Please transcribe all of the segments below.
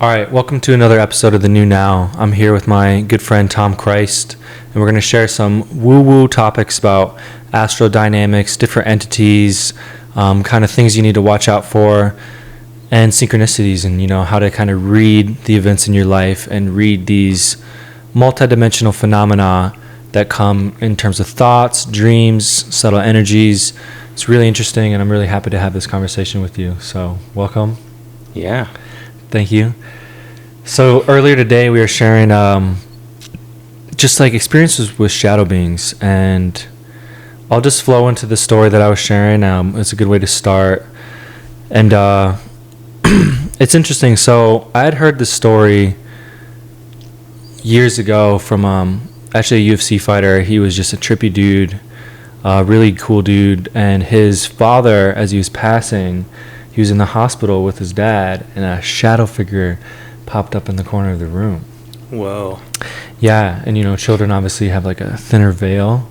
All right, welcome to another episode of The New Now. I'm here with my good friend Tom Christ, and we're going to share some woo-woo topics about astrodynamics, different entities, kind of things you need to watch out for, and synchronicities, and how to kind of read the events in your life and read these multidimensional phenomena that come in terms of thoughts, dreams, subtle energies. It's really interesting, and I'm really happy to have this conversation with you. So, welcome. Yeah. Thank you. So earlier today we were sharing just like experiences with shadow beings, and I'll just flow into the story that I was sharing. It's a good way to start. And it's interesting. So I had heard this story years ago from actually a UFC fighter. He was just a trippy dude, really cool dude, and his father, as he was passing, he was in the hospital with his dad, and a shadow figure popped up in the corner of the room. Whoa. Yeah, and children obviously have like a thinner veil.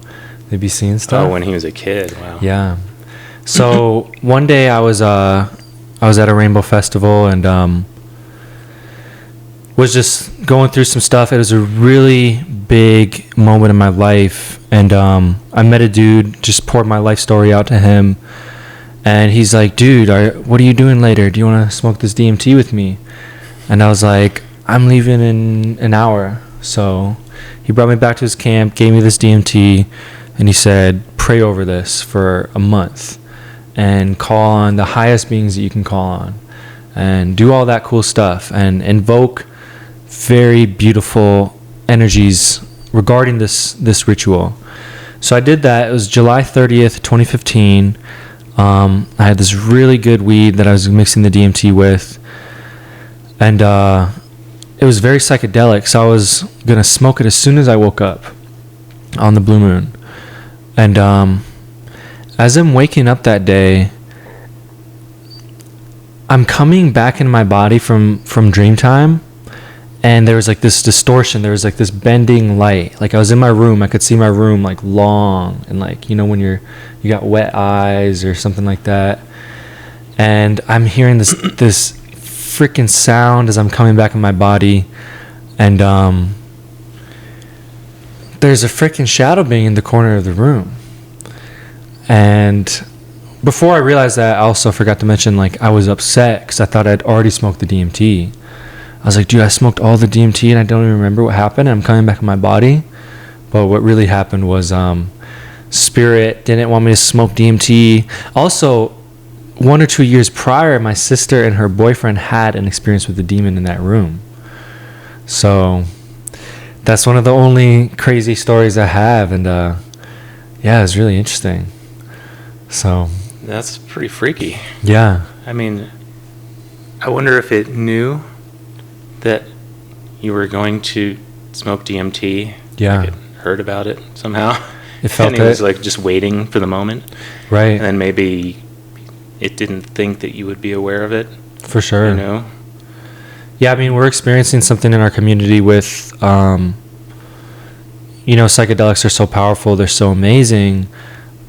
They'd be seeing stuff. Oh, when he was a kid. Wow. Yeah. So one day I was at a rainbow festival and was just going through some stuff. It was a really big moment in my life, and I met a dude, just poured my life story out to him. And he's like, dude, what are you doing later? Do you want to smoke this DMT with me? And I was like, I'm leaving in an hour. So he brought me back to his camp, gave me this DMT, and he said, pray over this for a month and call on the highest beings that you can call on and do all that cool stuff and invoke very beautiful energies regarding this ritual. So I did that. It was July 30th, 2015. I had this really good weed that I was mixing the DMT with, and it was very psychedelic, so I was going to smoke it as soon as I woke up on the blue moon. And as I'm waking up that day, I'm coming back in my body from dream time, and there was like this distortion, there was like this bending light. Like I was in my room, I could see my room like long, and like when you got wet eyes or something like that. And I'm hearing this freaking sound as I'm coming back in my body, and there's a freaking shadow being in the corner of the room. And before I realized that, I also forgot to mention, like, I was upset because I thought I'd already smoked the DMT. I was like, dude, I smoked all the DMT and I don't even remember what happened. I'm coming back in my body. But what really happened was Spirit didn't want me to smoke DMT. Also, 1 or 2 years prior, my sister and her boyfriend had an experience with the demon in that room. So that's one of the only crazy stories I have. And yeah, it's really interesting. So That's pretty freaky. yeah. I mean, I wonder if it knew that you were going to smoke DMT. Yeah. Like it heard about it somehow. It felt and it was like just waiting for the moment. Right. And then maybe it didn't think that you would be aware of it. For sure. Yeah, I mean, we're experiencing something in our community with, psychedelics are so powerful, they're so amazing,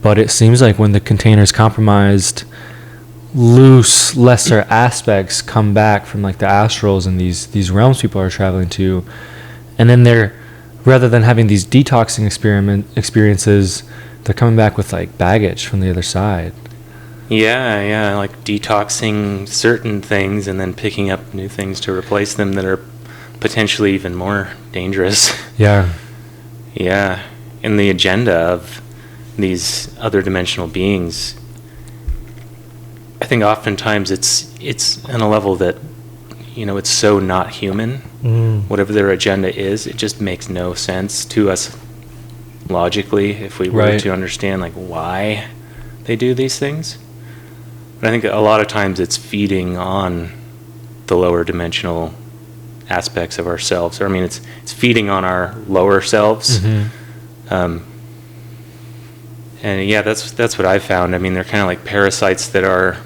but it seems like when the container is compromised, loose, lesser aspects come back from like the astrals and these realms people are traveling to, and then they're, rather than having these detoxing experiences, they're coming back with like baggage from the other side. Yeah, like detoxing certain things and then picking up new things to replace them that are potentially even more dangerous. Yeah. Yeah, and the agenda of these other dimensional beings, I think oftentimes it's on a level that, it's so not human. Whatever their agenda is, it just makes no sense to us logically if we were to understand like why they do these things. But I think a lot of times it's feeding on the lower dimensional aspects of ourselves. Or I mean, it's feeding on our lower selves. And yeah, that's what I've found. I mean, they're kind of like parasites they're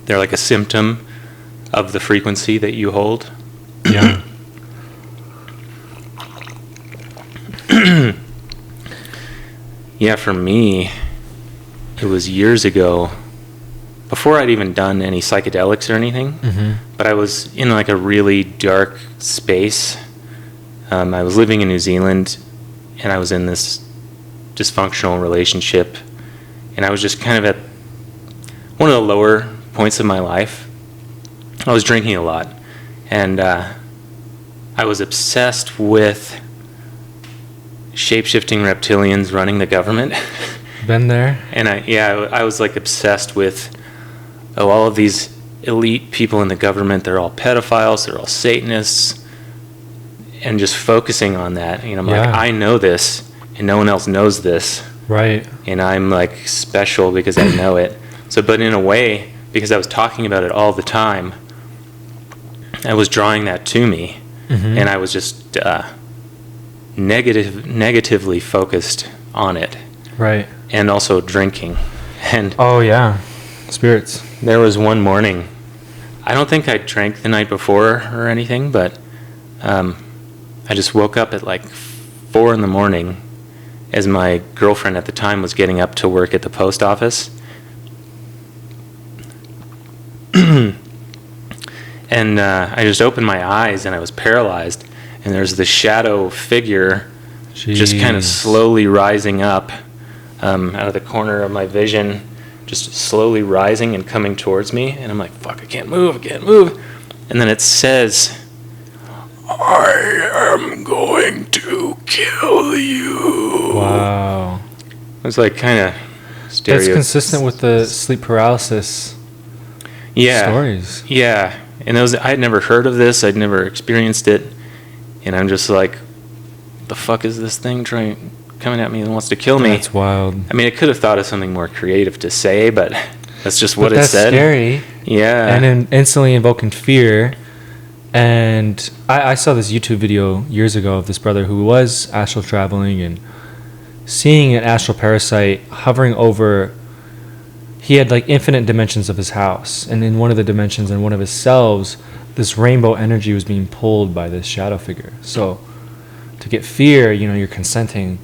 like a symptom of the frequency that you hold. Yeah. Yeah, for me, it was years ago. before I'd even done any psychedelics or anything, but I was in like a really dark space. I was living in New Zealand, and I was in this dysfunctional relationship, and I was just kind of at one of the lower points of my life. I was drinking a lot, and I was obsessed with shape-shifting reptilians running the government. Been there? And I was like obsessed with, all of these elite people in the government, they're all pedophiles, they're all Satanists, and just focusing on that. I'm like, I know this, and no one else knows this. Right. And I'm like special because I know it. So, but in a way, because I was talking about it all the time, I was drawing that to me, and I was just negatively focused on it. Right. And also drinking. And oh yeah, spirits. There was one morning, I don't think I drank the night before or anything, but I just woke up at like 4 a.m. as my girlfriend at the time was getting up to work at the post office. And I just opened my eyes and I was paralyzed, and there's this shadow figure just kind of slowly rising up out of the corner of my vision, just slowly rising and coming towards me. And I'm like, fuck, I can't move. And then it says, I am going to kill you. Wow. It was like kind of stereo. That's consistent with the sleep paralysis stories. Yeah. And I had never heard of this. I'd never experienced it. And I'm just like, the fuck is this thing coming at me and wants to kill me? That's wild. I mean, I could have thought of something more creative to say, but that's just what it said. That's scary. Yeah. And instantly invoking fear. And I saw this YouTube video years ago of this brother who was astral traveling and seeing an astral parasite hovering over. He had like infinite dimensions of his house, and in one of the dimensions, in one of his selves, this rainbow energy was being pulled by this shadow figure. So to get fear, you're consenting,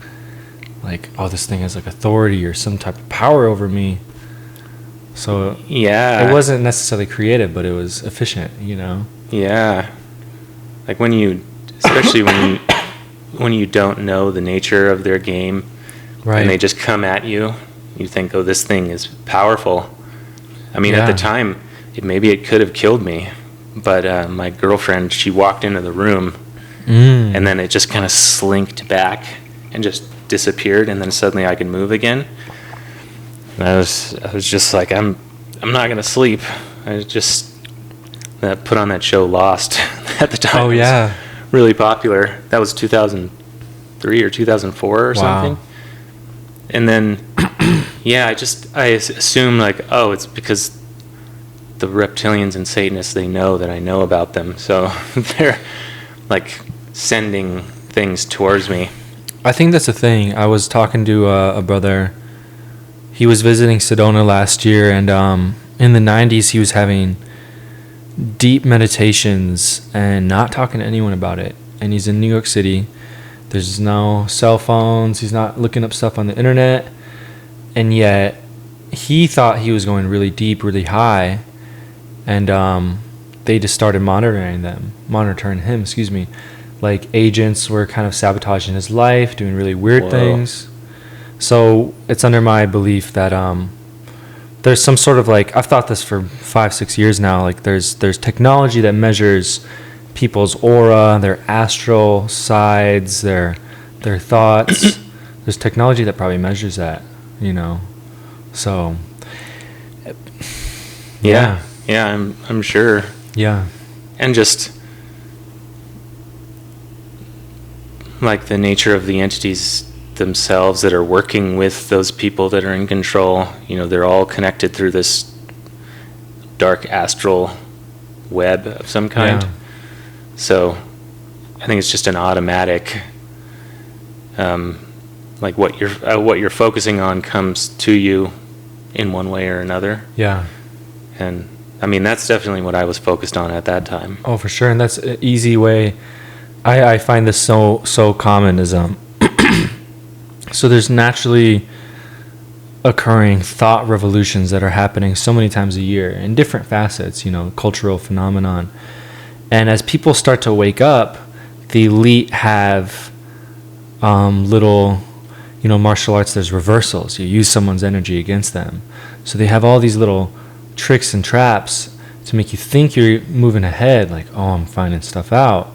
like, oh, this thing has like authority or some type of power over me. So yeah, it wasn't necessarily creative, but it was efficient, Yeah, like especially when you don't know the nature of their game, right? And they just come at you. You think, oh, this thing is powerful. I mean, at the time, maybe it could have killed me, but my girlfriend, she walked into the room, and then it just kind of slinked back and just disappeared, and then suddenly I could move again. And I was just like, I'm not gonna sleep. I just put on that show Lost at the time. Oh yeah, it was really popular. That was 2003 or 2004 or something. And then, I assume like, oh, it's because the reptilians and Satanists, they know that I know about them, so they're like sending things towards me. I think that's the thing. I was talking to a brother. He was visiting Sedona last year, and in the 90s, he was having deep meditations and not talking to anyone about it. And he's in New York City. There's no cell phones. He's not looking up stuff on the internet. And yet, he thought he was going really deep, really high. And they just started monitoring him. Like agents were kind of sabotaging his life, doing really weird things. So it's under my belief that there's some sort of like, I've thought this for 5-6 years now, like there's technology that measures people's aura, their astral sides, their thoughts. There's technology that probably measures that, So yeah, I'm sure. Yeah. And just like the nature of the entities themselves that are working with those people that are in control, they're all connected through this dark astral web of some kind. Yeah. So I think it's just an automatic, like what you're focusing on comes to you in one way or another. Yeah. And I mean, that's definitely what I was focused on at that time. Oh, for sure. And that's an easy way. I find this so common is so there's naturally occurring thought revolutions that are happening so many times a year in different facets, cultural phenomenon. And as people start to wake up, the elite have little, martial arts, there's reversals. You use someone's energy against them. So they have all these little tricks and traps to make you think you're moving ahead, like, oh, I'm finding stuff out.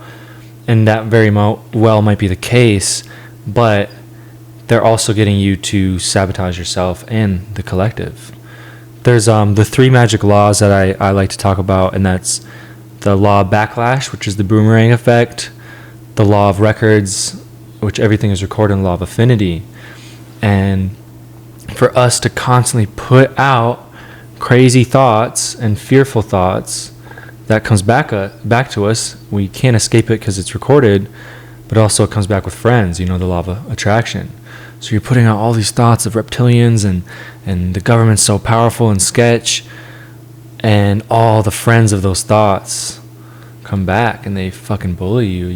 And that very well might be the case, but they're also getting you to sabotage yourself and the collective. There's the 3 magic laws that I like to talk about, and that's the law of backlash, which is the boomerang effect, the law of records, which everything is recorded, and the law of affinity. And for us to constantly put out crazy thoughts and fearful thoughts, that comes back to us. We can't escape it because it's recorded, but also it comes back with friends, the law of attraction. So you're putting out all these thoughts of reptilians and the government's so powerful and sketch, and all the friends of those thoughts come back and they fucking bully you,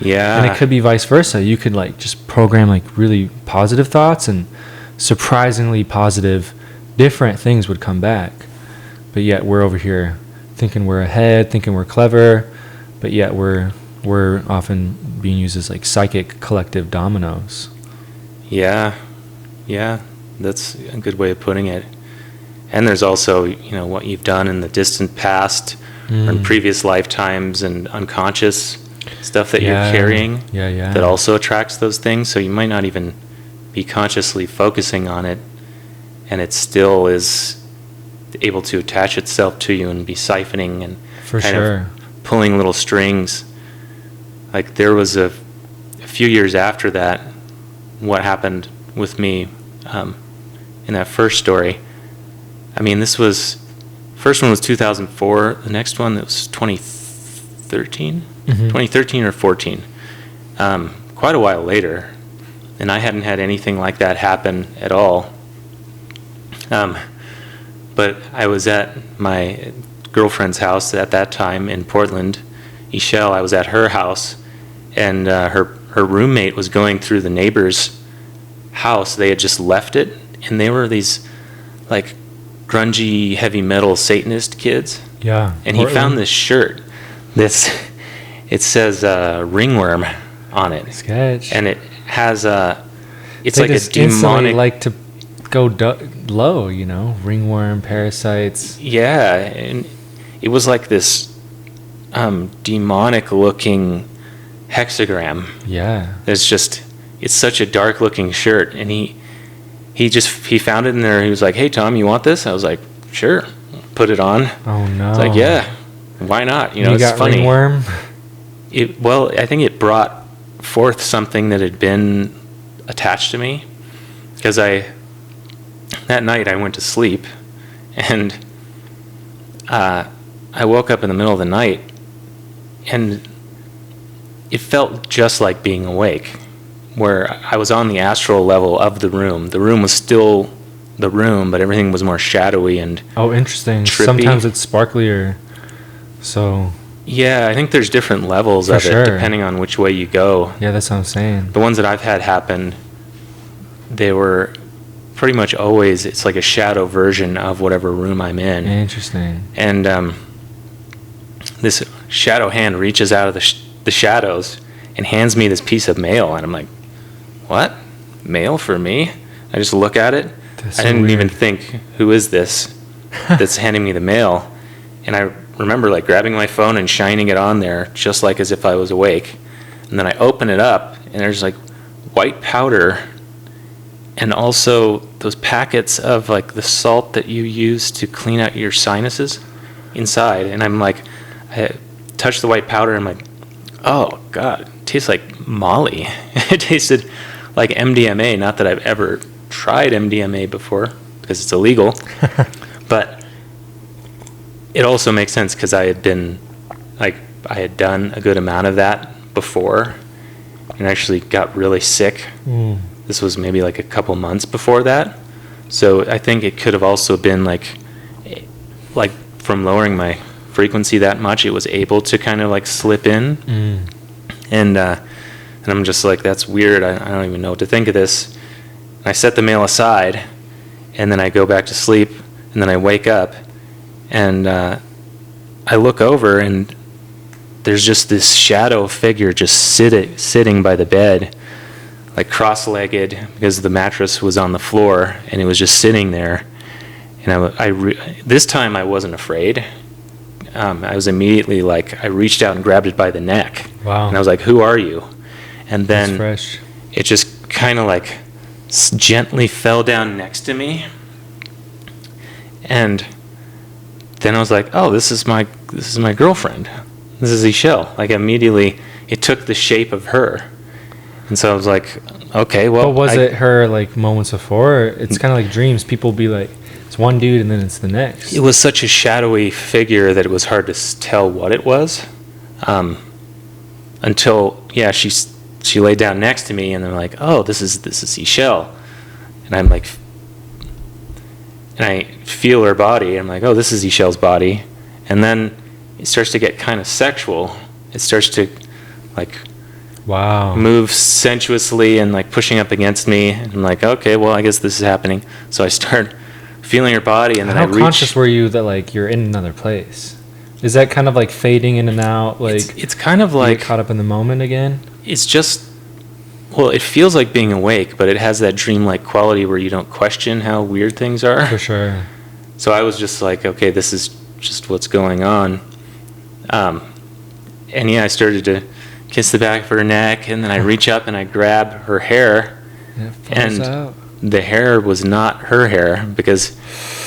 Yeah. And it could be vice versa. You could just program really positive thoughts, and surprisingly positive, different things would come back. But yet we're over here thinking we're ahead, thinking we're clever, but yet we're often being used as psychic collective dominoes. Yeah, that's a good way of putting it. And there's also, what you've done in the distant past or in previous lifetimes and unconscious stuff that you're carrying that also attracts those things. So you might not even be consciously focusing on it, and it still is able to attach itself to you and be siphoning and kind of pulling little strings. There was a few years after that, what happened with me in that first story. First one was 2004. The next one, it was 2013? 2013 or 14. Quite a while later. And I hadn't had anything like that happen at all. But I was at my girlfriend's house at that time in Portland. Ishelle, I was at her house, and her roommate was going through the neighbor's house. They had just left it, and they were these grungy heavy metal Satanist kids. Yeah. And he found this shirt. It says ringworm on it. Sketch. And it has it's they like a instantly demonic. to go low, ringworm, parasites. Yeah, and it was like this demonic looking hexagram. Yeah. It's such a dark looking shirt, and he found it in there. He was like, "Hey Tom, you want this?" I was like, "Sure." Put it on. Oh no. It's like, yeah, why not? You it's got funny. Ringworm? I think it brought forth something that had been attached to me, because that night I went to sleep, and I woke up in the middle of the night, and it felt just like being awake, where I was on the astral level of the room. The room was still the room, but everything was more shadowy and interesting. trippy. Sometimes it's sparklier. So yeah, I think there's different levels of it depending on which way you go. Yeah, that's what I'm saying. The ones that I've had happen, they were pretty much always, it's like a shadow version of whatever room I'm in. Interesting. And this shadow hand reaches out of the shadows and hands me this piece of mail, and I'm like, what? Mail for me? I just look at it. That's I didn't weird. even think, who is this that's handing me the mail? And I remember grabbing my phone and shining it on there just as if I was awake. And then I open it up, and there's white powder, and also those packets of the salt that you use to clean out your sinuses inside. And I'm I touched the white powder, and I'm like, oh God, it tastes like Molly. It tasted like MDMA. Not that I've ever tried MDMA before, because it's illegal. But it also makes sense, because I had been I had done a good amount of that before, and actually got really sick. This was maybe a couple months before that. So I think it could have also been from lowering my frequency that much, it was able to kind of slip in. And I'm just that's weird. I don't even know what to think of this. I set the mail aside, and then I go back to sleep, and then I wake up, and I look over, and there's just this shadow figure just sitting by the bed, like cross-legged, because the mattress was on the floor, and it was just sitting there. And this time I wasn't afraid. I was immediately like, I reached out and grabbed it by the neck. Wow. And I was like, who are you? And then That's fresh. it just kind of like gently fell down next to me. And then I was like, oh, this is my girlfriend. This is Ishel. Like immediately it took the shape of her. And so I was like, okay, well. But was it her like moments before? Or it's kind of like dreams. People be like, it's one dude and then it's the next. It was such a shadowy figure that it was hard to tell what it was. Until, yeah, she laid down next to me, and I'm like, oh, this is Ishel. And I'm like, and I feel her body. I'm like, oh, this is Ishel's body. And then it starts to get kind of sexual. It starts to like wow. move sensuously and like pushing up against me. And I'm like, okay, well, I guess this is happening. So I start feeling her body, and then How conscious were you that like you're in another place? Is that kind of like fading in and out? Like it's kind of like caught up in the moment again. It's just, well, it feels like being awake, but it has that dreamlike quality where you don't question how weird things are. For sure. So I was just like, okay, this is just what's going on. And yeah, I started to kiss the back of her neck, and then I reach up and I grab her hair, and out. the hair was not her hair, because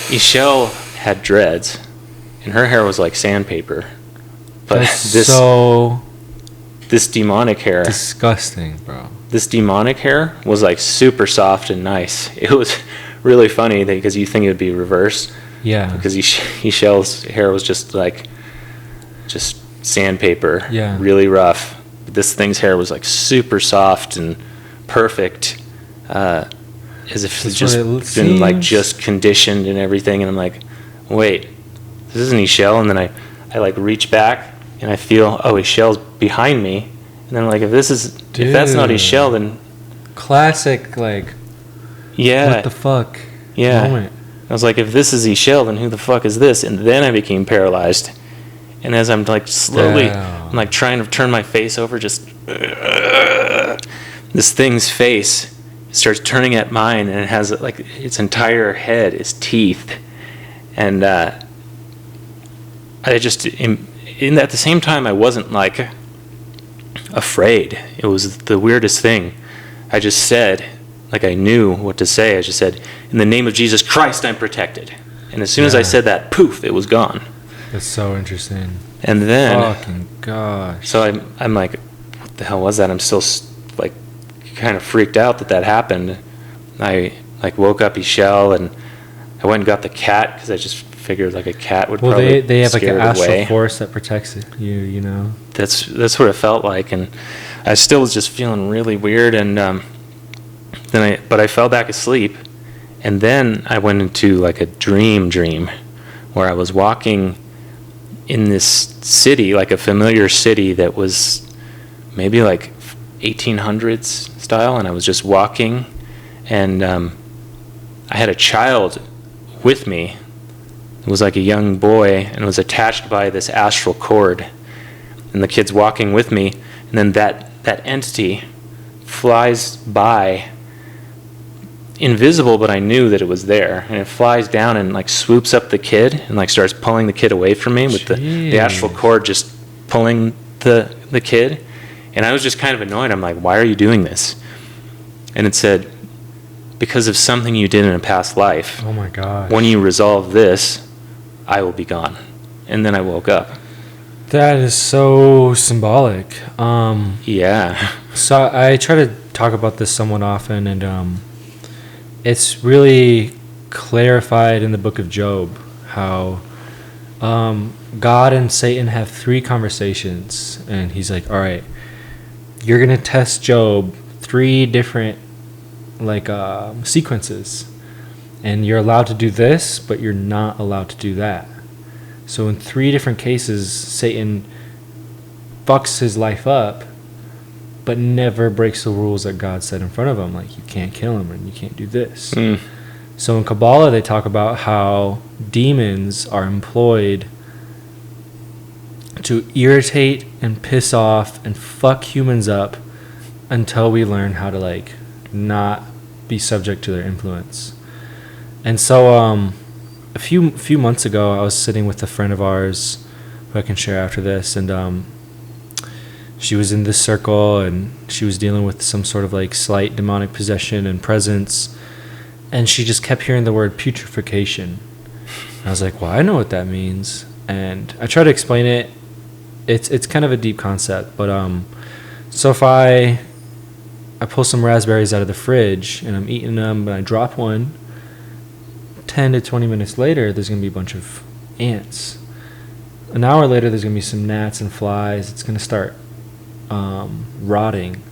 Ishel had dreads, and her hair was like sandpaper. But That's this demonic hair, disgusting, bro. this demonic hair was like super soft and nice. It was really funny because you think it would be reversed. Yeah. Because Ishel's hair was just sandpaper. Yeah. Really rough. But this thing's hair was like super soft and perfect, as if it's just been like just conditioned and everything. And I'm like, wait, this isn't Ishel. And then I like reach back and I feel, oh, Ishel's behind me. And then I'm like, if that's not Ishel, then classic like yeah, what the fuck moment. I was like, if this is Ishel, then who the fuck is this? And then I became paralyzed. And as I'm like slowly, I'm like trying to turn my face over, just this thing's face starts turning at mine, and it has like its entire head is teeth. And I just, at the same time, I wasn't like afraid. It was the weirdest thing. I just said, like I knew what to say. I just said, in the name of Jesus Christ, I'm protected. And as soon as I said that, poof, it was gone. That's so interesting. And then, fucking gosh. So I'm like, what the hell was that? I'm still like kind of freaked out that happened. I like woke up Ishel, and I went and got the cat because I just figured like a cat would probably they have like an astral away. force that protects you, you know. That's what it felt like, and I still was just feeling really weird, and but I fell back asleep, and then I went into like a dream where I was walking in this city, like a familiar city that was maybe like 1800s style, and I was just walking, and I had a child with me. It was like a young boy, and it was attached by this astral cord, and the kid's walking with me, and then that entity flies by, invisible, but I knew that it was there, and it flies down and like swoops up the kid and like starts pulling the kid away from me with the astral cord just pulling the kid. And I was just kind of annoyed. I'm like, why are you doing this? And it said, because of something you did in a past life. Oh my gosh. When you resolve this, I will be gone. And then I woke up. That is so symbolic. Yeah. So I try to talk about this somewhat often, and it's really clarified in the book of Job how God and Satan have 3 conversations, and he's like, all right, you're going to test Job 3 different sequences, and you're allowed to do this, but you're not allowed to do that. So in 3 different cases, Satan fucks his life up, but never breaks the rules that God set in front of him. Like, you can't kill him and you can't do this. So in Kabbalah, they talk about how demons are employed to irritate and piss off and fuck humans up until we learn how to, like, not be subject to their influence. And so a few months ago, I was sitting with a friend of ours who I can share after this, and she was in this circle, and she was dealing with some sort of, like, slight demonic possession and presence, and she just kept hearing the word putrefaction. And I was like, well, I know what that means. And I try to explain it. It's kind of a deep concept, but so if I pull some raspberries out of the fridge and I'm eating them, and I drop one, 10 to 20 minutes later, there's going to be a bunch of ants. An hour later, there's going to be some gnats and flies. It's going to start rotting.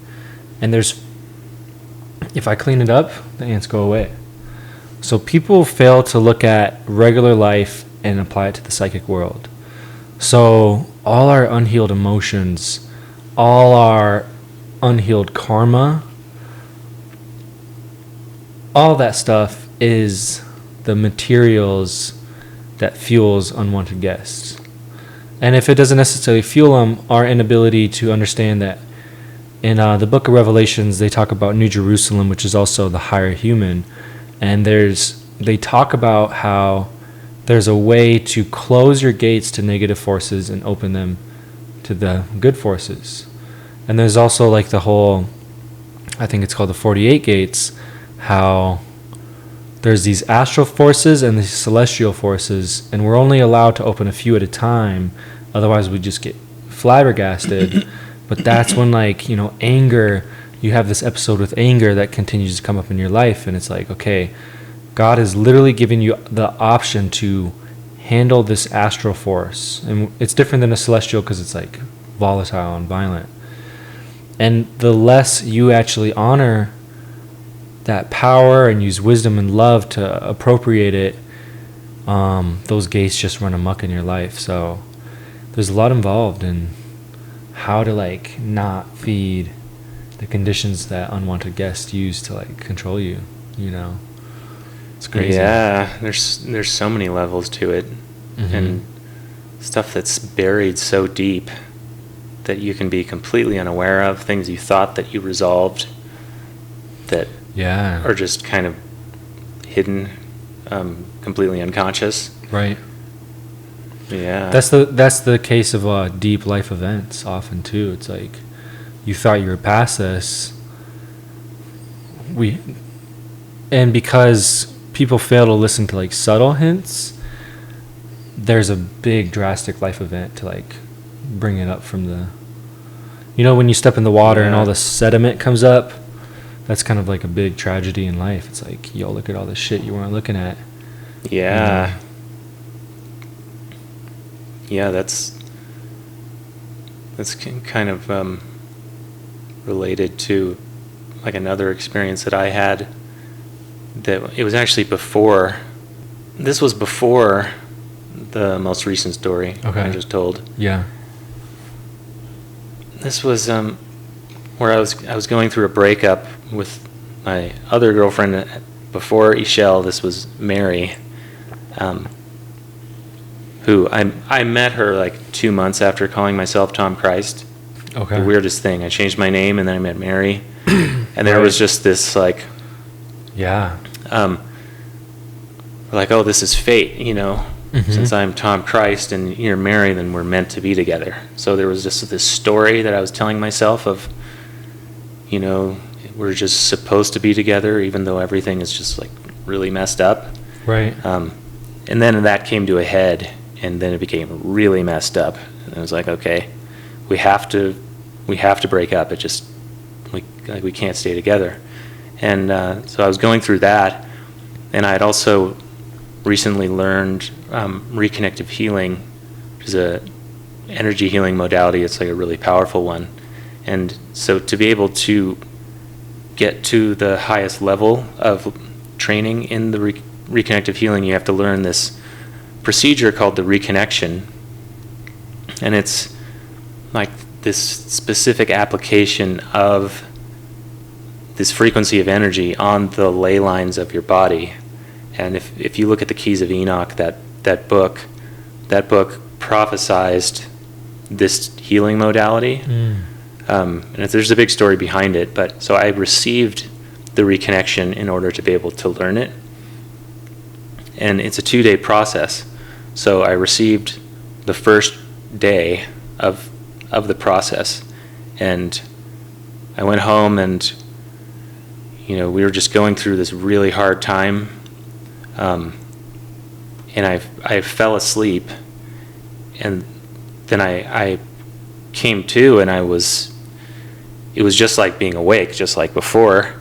And if I clean it up, the ants go away. So people fail to look at regular life and apply it to the psychic world. So all our unhealed emotions, all our unhealed karma, all that stuff is the materials that fuels unwanted guests. And if it doesn't necessarily fuel them, our inability to understand that in the book of Revelations, they talk about New Jerusalem, which is also the higher human. And they talk about how there's a way to close your gates to negative forces and open them to the good forces. And there's also, like, the whole, I think it's called the 48 gates, how there's these astral forces and these celestial forces, and we're only allowed to open a few at a time, otherwise we just get flabbergasted. But that's when, like, anger, you have this episode with anger that continues to come up in your life, and it's like, okay, God is literally giving you the option to handle this astral force. And it's different than a celestial because it's, like, volatile and violent. And the less you actually honor that power and use wisdom and love to appropriate it, those gates just run amok in your life. So there's a lot involved in how to, like, not feed the conditions that unwanted guests use to, like, control you. It's crazy. Yeah, there's so many levels to it, and stuff that's buried so deep that you can be completely unaware of, things you thought that you resolved that are just kind of hidden, completely unconscious. Right. Yeah. That's the case of deep life events often too. It's like you thought you were past this. And because people fail to listen to, like, subtle hints, there's a big drastic life event to, like, bring it up from the, when you step in the water and all the sediment comes up, that's kind of like a big tragedy in life. It's like, yo, look at all this shit you weren't looking at. Yeah. Yeah, that's kind of related to, like, another experience that I had. That it was actually before the most recent story I just told. Yeah. This was where I was going through a breakup with my other girlfriend before Ishel. This was Mary, who I met her, like, 2 months after calling myself Tom Christ. Okay. The weirdest thing. I changed my name and then I met Mary, and there was just this, like, like, oh, this is fate, since I'm Tom Christ and you're Mary, then we're meant to be together. So there was just this story that I was telling myself of, we're just supposed to be together even though everything is just, like, really messed up. Right. And then that came to a head, and then it became really messed up. And I was like, okay, we have to break up. It just, we can't stay together. And so I was going through that, and I had also recently learned reconnective healing, which is a energy healing modality. It's, like, a really powerful one. And so to be able to get to the highest level of training in the reconnective healing, you have to learn this procedure called the reconnection. And it's like this specific application of this frequency of energy on the ley lines of your body. And if you look at the Keys of Enoch, that book prophesized this healing modality. And there's a big story behind it, but so I received the reconnection in order to be able to learn it. And it's a 2-day process. So I received the first day of the process, and I went home, and we were just going through this really hard time, and I fell asleep, and then I came to, and it was just like being awake, just like before,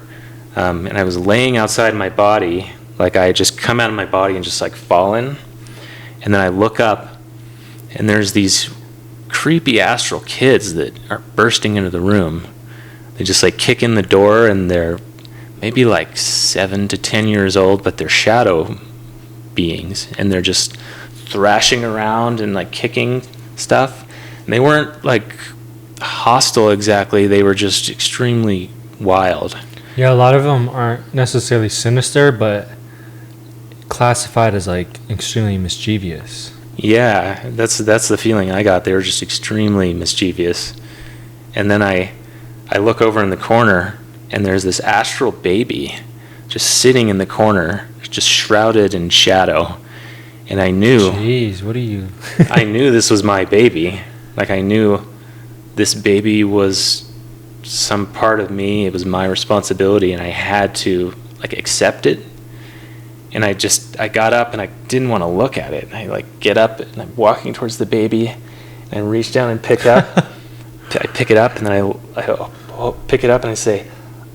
and I was laying outside my body, like I had just come out of my body and just like fallen, and then I look up, and there's these creepy astral kids that are bursting into the room. They just like kick in the door, and they're maybe like 7 to 10 years old, but they're shadow beings, and they're just thrashing around and like kicking stuff. And they weren't like hostile exactly, they were just extremely wild. Yeah, a lot of them aren't necessarily sinister, but classified as like extremely mischievous. Yeah, that's the feeling I got. They were just extremely mischievous. And then I look over in the corner, and there's this astral baby just sitting in the corner, just shrouded in shadow. And I knew... Jeez, what are you... I knew this was my baby. Like, I knew this baby was some part of me. It was my responsibility, and I had to, like, accept it. And I got up, and I didn't want to look at it. And I, like, get up, and I'm walking towards the baby, and I reach down and pick up. I pick it up, and then I pick it up, and I say,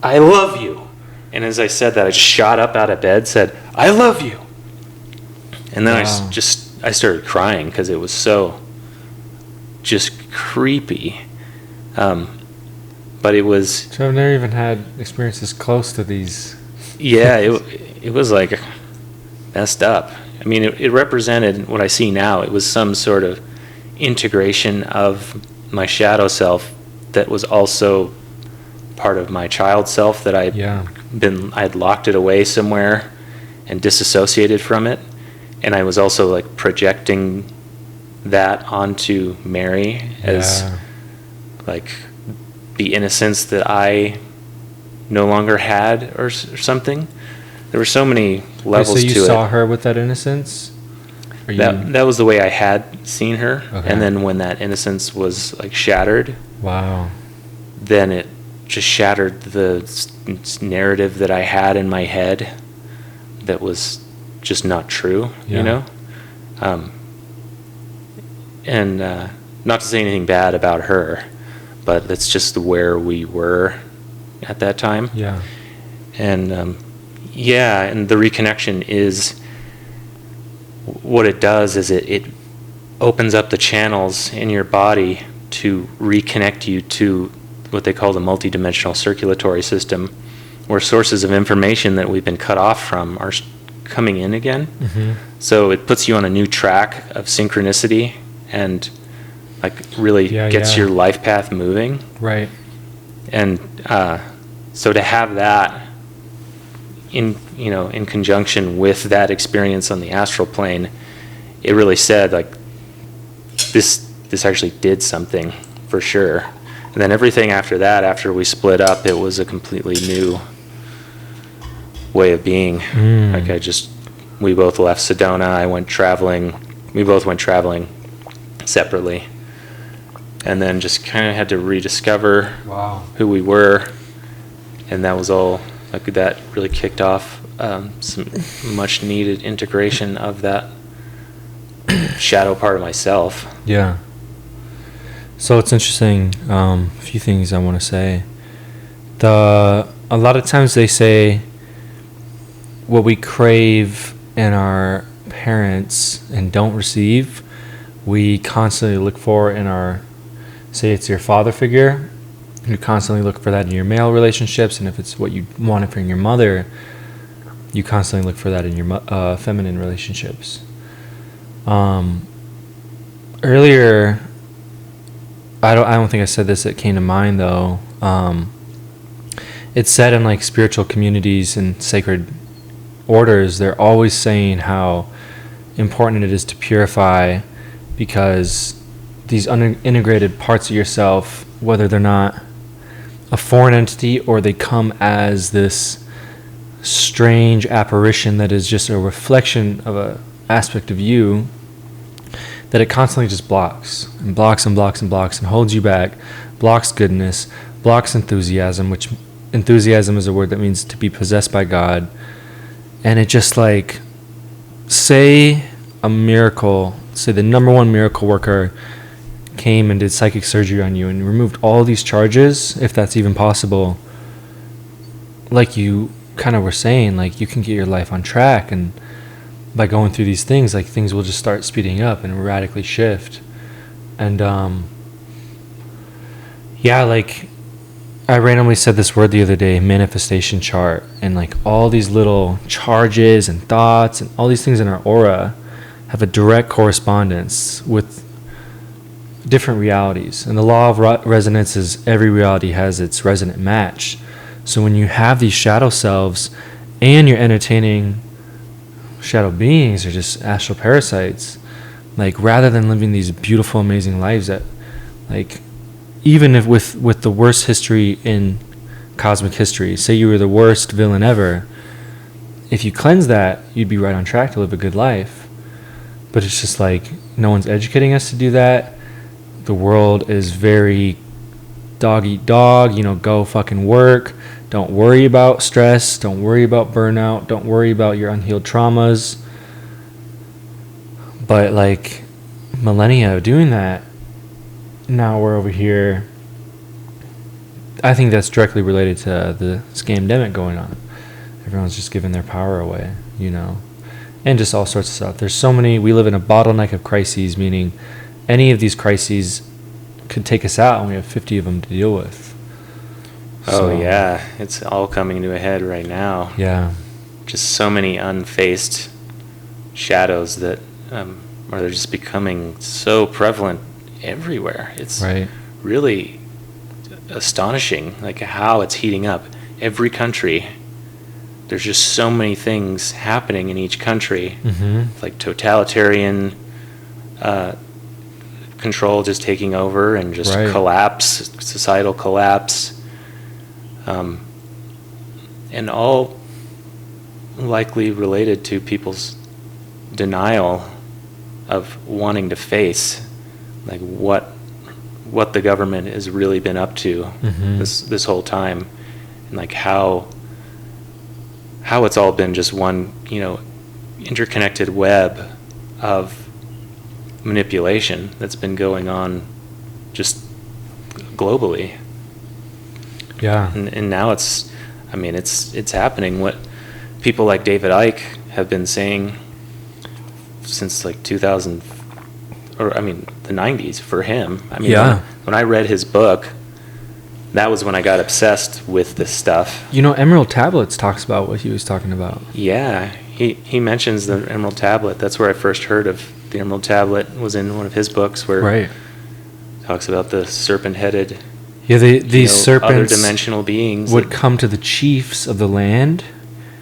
"I love you." And as I said that, I shot up out of bed, said, "I love you." And then Wow. I started crying because it was so just creepy. But it was... So I've never even had experiences close to these. Yeah, it was like messed up. I mean, it represented what I see now. It was some sort of integration of my shadow self that was also part of my child self that I'd locked it away somewhere and disassociated from it. And I was also like projecting that onto Mary as like the innocence that I no longer had or something. There were so many levels to it. So you saw her with that innocence? That was the way I had seen her. Okay. And then when that innocence was like shattered, wow, then it just shattered the narrative that I had in my head that was just not true, you know? And not to say anything bad about her, but that's just where we were at that time. Yeah. And and the reconnection is, what it does is it opens up the channels in your body to reconnect you to what they call the multidimensional circulatory system, where sources of information that we've been cut off from are coming in again. Mm-hmm. So it puts you on a new track of synchronicity and like really gets your life path moving. Right. And so to have that in conjunction with that experience on the astral plane, it really said like this actually did something for sure. And then everything after that, after we split up, it was a completely new way of being. Like we both left Sedona. I went traveling. We both went traveling separately. And then just kind of had to rediscover who we were. And that was all, like that really kicked off some much needed integration of that shadow part of myself. Yeah. So it's interesting, a few things I want to say. A lot of times they say what we crave in our parents and don't receive, we constantly look for in our, say it's your father figure, you constantly look for that in your male relationships, and if it's what you wanted from your mother, you constantly look for that in your feminine relationships. Earlier, I don't think I said this. It came to mind though. It's said in like spiritual communities and sacred orders, they're always saying how important it is to purify, because these unintegrated parts of yourself, whether they're not a foreign entity or they come as this strange apparition that is just a reflection of a aspect of you, that it constantly just blocks and blocks and blocks and blocks and holds you back, blocks goodness, blocks enthusiasm, which enthusiasm is a word that means to be possessed by God. And it just like, say a miracle, say the number one miracle worker came and did psychic surgery on you and removed all these charges, if that's even possible, like you kind of were saying, like you can get your life on track, and by going through these things, like things will just start speeding up and radically shift. And yeah, like I randomly said this word the other day, manifestation chart, and like all these little charges and thoughts and all these things in our aura have a direct correspondence with different realities. And the law of resonance is every reality has its resonant match. So when you have these shadow selves and you're entertaining shadow beings or just astral parasites, like rather than living these beautiful, amazing lives that, like, even if with the worst history in cosmic history, say you were the worst villain ever, if you cleanse that, you'd be right on track to live a good life. But it's just like no one's educating us to do that. The world is very dog eat dog, go fucking work. Don't worry about stress. Don't worry about burnout. Don't worry about your unhealed traumas. But like millennia of doing that, now we're over here. I think that's directly related to the scamdemic going on. Everyone's just giving their power away, and just all sorts of stuff. There's so many. We live in a bottleneck of crises, meaning any of these crises could take us out, and we have 50 of them to deal with. Oh, yeah. It's all coming to a head right now. Yeah. Just so many unfaced shadows that are just becoming so prevalent everywhere. It's right. Really astonishing, like how it's heating up. Every country, there's just so many things happening in each country. Mm-hmm. Like totalitarian control just taking over, and just collapse, societal collapse. And all likely related to people's denial of wanting to face, like what the government has really been up to this whole time, and like how it's all been just one interconnected web of manipulation that's been going on just globally. Yeah. And now it's happening. What people like David Icke have been saying since like 2000, or the 90s for him. Yeah. When I read his book, that was when I got obsessed with this stuff. Emerald Tablets talks about what he was talking about. Yeah. He mentions the Emerald Tablet. That's where I first heard of the Emerald Tablet, was in one of his books where it talks about the serpent-headed. Yeah, these serpents, other dimensional beings, would come to the chiefs of the land,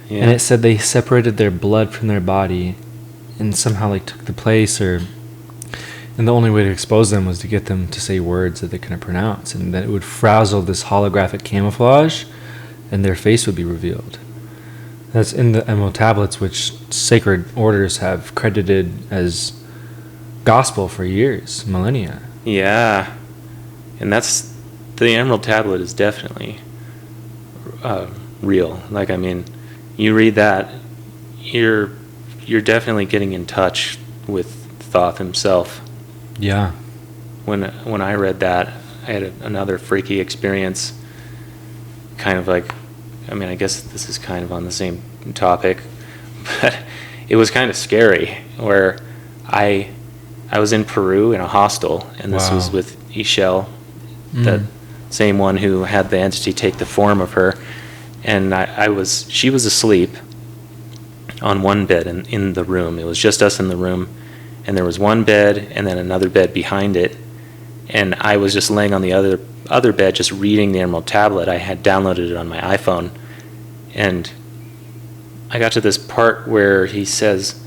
and it said they separated their blood from their body, and somehow like took the place, and the only way to expose them was to get them to say words that they couldn't pronounce, and then it would frazzle this holographic camouflage, and their face would be revealed. That's in the Emerald Tablets, which sacred orders have credited as gospel for years, millennia. Yeah, and the Emerald Tablet is definitely real. Like, you read that, you're definitely getting in touch with Thoth himself. Yeah. When I read that, I had another freaky experience. Kind of like, I guess this is kind of on the same topic, but it was kind of scary. Where I was in Peru in a hostel, and this was with Ishel, that same one who had the entity take the form of her, and she was asleep on one bed in the room. It was just us in the room, and there was one bed and then another bed behind it, and I was just laying on the other bed, just reading the Emerald Tablet. I had downloaded it on my iPhone, and I got to this part where he says,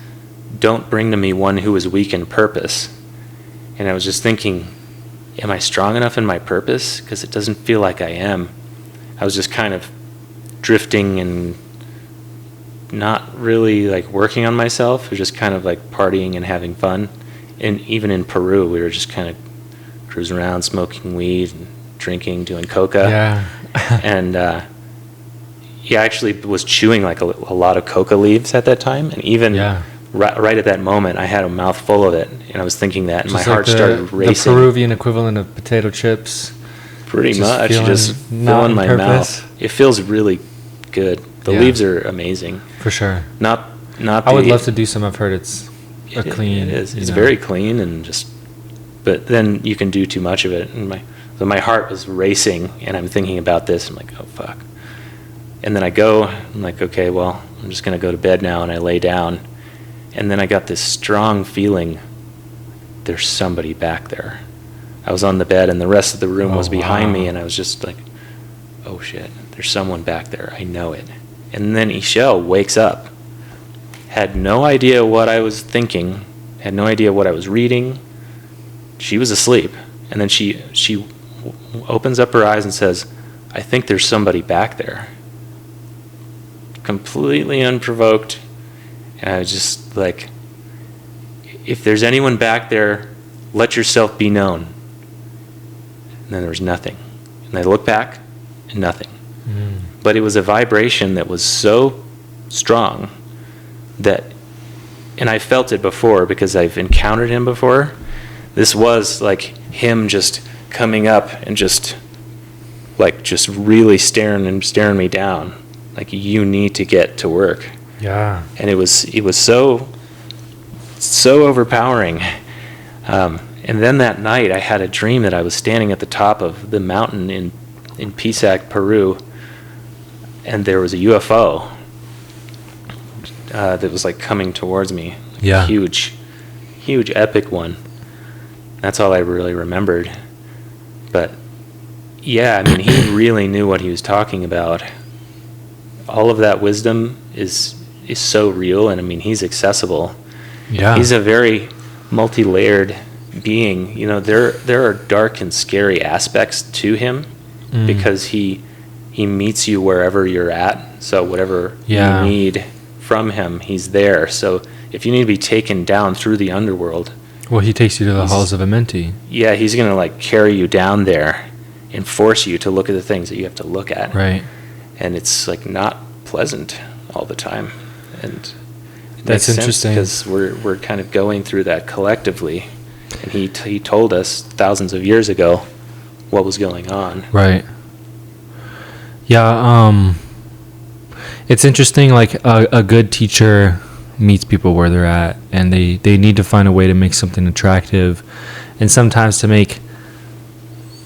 "Don't bring to me one who is weak in purpose." And I was just thinking, am I strong enough in my purpose? Because it doesn't feel like I am. I was just kind of drifting and not really like working on myself. It was just kind of like partying and having fun. And even in Peru, we were just kind of cruising around, smoking weed, and drinking, doing coca. Yeah. And he actually was chewing like a lot of coca leaves at that time. And even right at that moment, I had a mouthful of it. And I was thinking that, and Just my heart started racing. The Peruvian equivalent of potato chips. Pretty much, just filling my mouth. It feels really good. The leaves are amazing. For sure. Not. I would love to do some. I've heard it's a clean. It is. It's very clean and just. But then you can do too much of it, and my heart was racing, and I'm thinking about this. I'm like, oh fuck. And then I'm like, okay, well, I'm just gonna go to bed now, and I lay down, and then I got this strong feeling. There's somebody back there. I was on the bed, and the rest of the room was behind me, and I was just like, oh shit, there's someone back there. I know it. And then Ishel wakes up, had no idea what I was thinking, had no idea what I was reading. She was asleep. And then she opens up her eyes and says, I think there's somebody back there. Completely unprovoked. And I was just like, if there's anyone back there, let yourself be known. And then there was nothing. And I looked back, and nothing. But it was a vibration that was so strong that, and I felt it before because I've encountered him before. This was like him just coming up and just really staring me down. Like, you need to get to work. Yeah. And it was so overpowering. And then that night I had a dream that I was standing at the top of the mountain in Pisac, Peru, and there was a UFO that was like coming towards me. Yeah. Huge, epic one. That's all I really remembered. But yeah, I mean, he really knew what he was talking about. All of that wisdom is so real, and I mean, he's accessible. Yeah. He's a very multi-layered being. You know, there are dark and scary aspects to him because he meets you wherever you're at. So whatever you need from him, he's there. So if you need to be taken down through the underworld, well, he takes you to the halls of Amenti. Yeah, he's gonna like carry you down there and force you to look at the things that you have to look at. Right. And it's like not pleasant all the time. And that's interesting because we're kind of going through that collectively. And he told us thousands of years ago what was going on. Right. Yeah. It's interesting. Like a good teacher meets people where they're at, and they need to find a way to make something attractive, and sometimes to make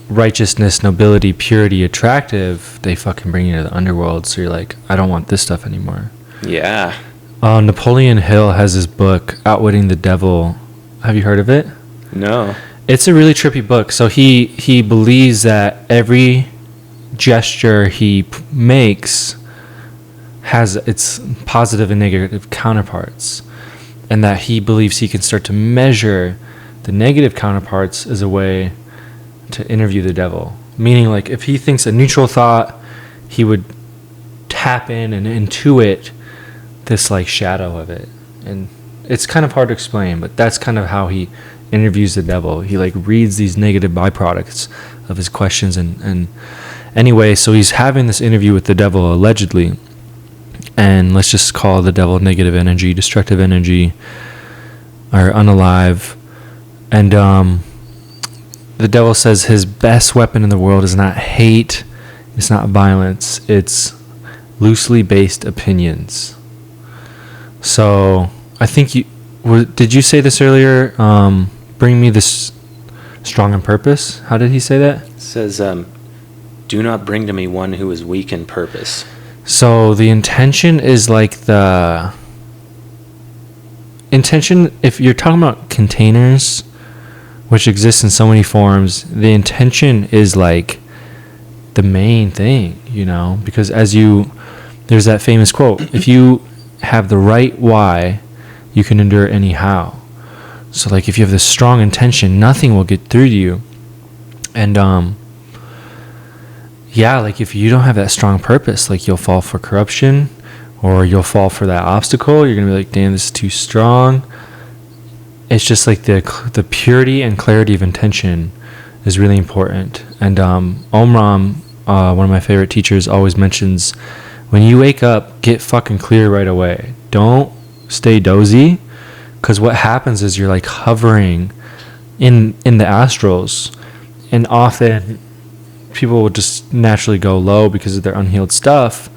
righteousness, nobility, purity attractive, they fucking bring you to the underworld. So you're like, I don't want this stuff anymore. Yeah. Napoleon Hill has his book, Outwitting the Devil. Have you heard of it? No. It's a really trippy book. So he believes that every gesture he makes has its positive and negative counterparts, and that he believes he can start to measure the negative counterparts as a way to interview the devil. Meaning, like, if he thinks a neutral thought, he would tap in and intuit this like shadow of it. And it's kind of hard to explain, but that's kind of how he interviews the devil. He like reads these negative byproducts of his questions, and anyway, so he's having this interview with the devil allegedly, and let's just call the devil negative energy, destructive energy, or unalive. And the devil says his best weapon in the world is not hate, it's not violence, it's loosely based opinions. So I think did you say this earlier? Bring me this strong in purpose. How did he say that? It says, do not bring to me one who is weak in purpose. So the intention is like the intention, if you're talking about containers, which exists in so many forms, the intention is like the main thing, you know, because there's that famous quote, if you have the right why, you can endure any how. So like if you have this strong intention, nothing will get through to you. And yeah, like if you don't have that strong purpose, like you'll fall for corruption, or you'll fall for that obstacle. You're gonna be like, damn, this is too strong. It's just like the purity and clarity of intention is really important. And Omram, one of my favorite teachers, always mentions, when you wake up, get fucking clear right away. Don't stay dozy, because what happens is you're like hovering in the astrals, and often people will just naturally go low because of their unhealed stuff,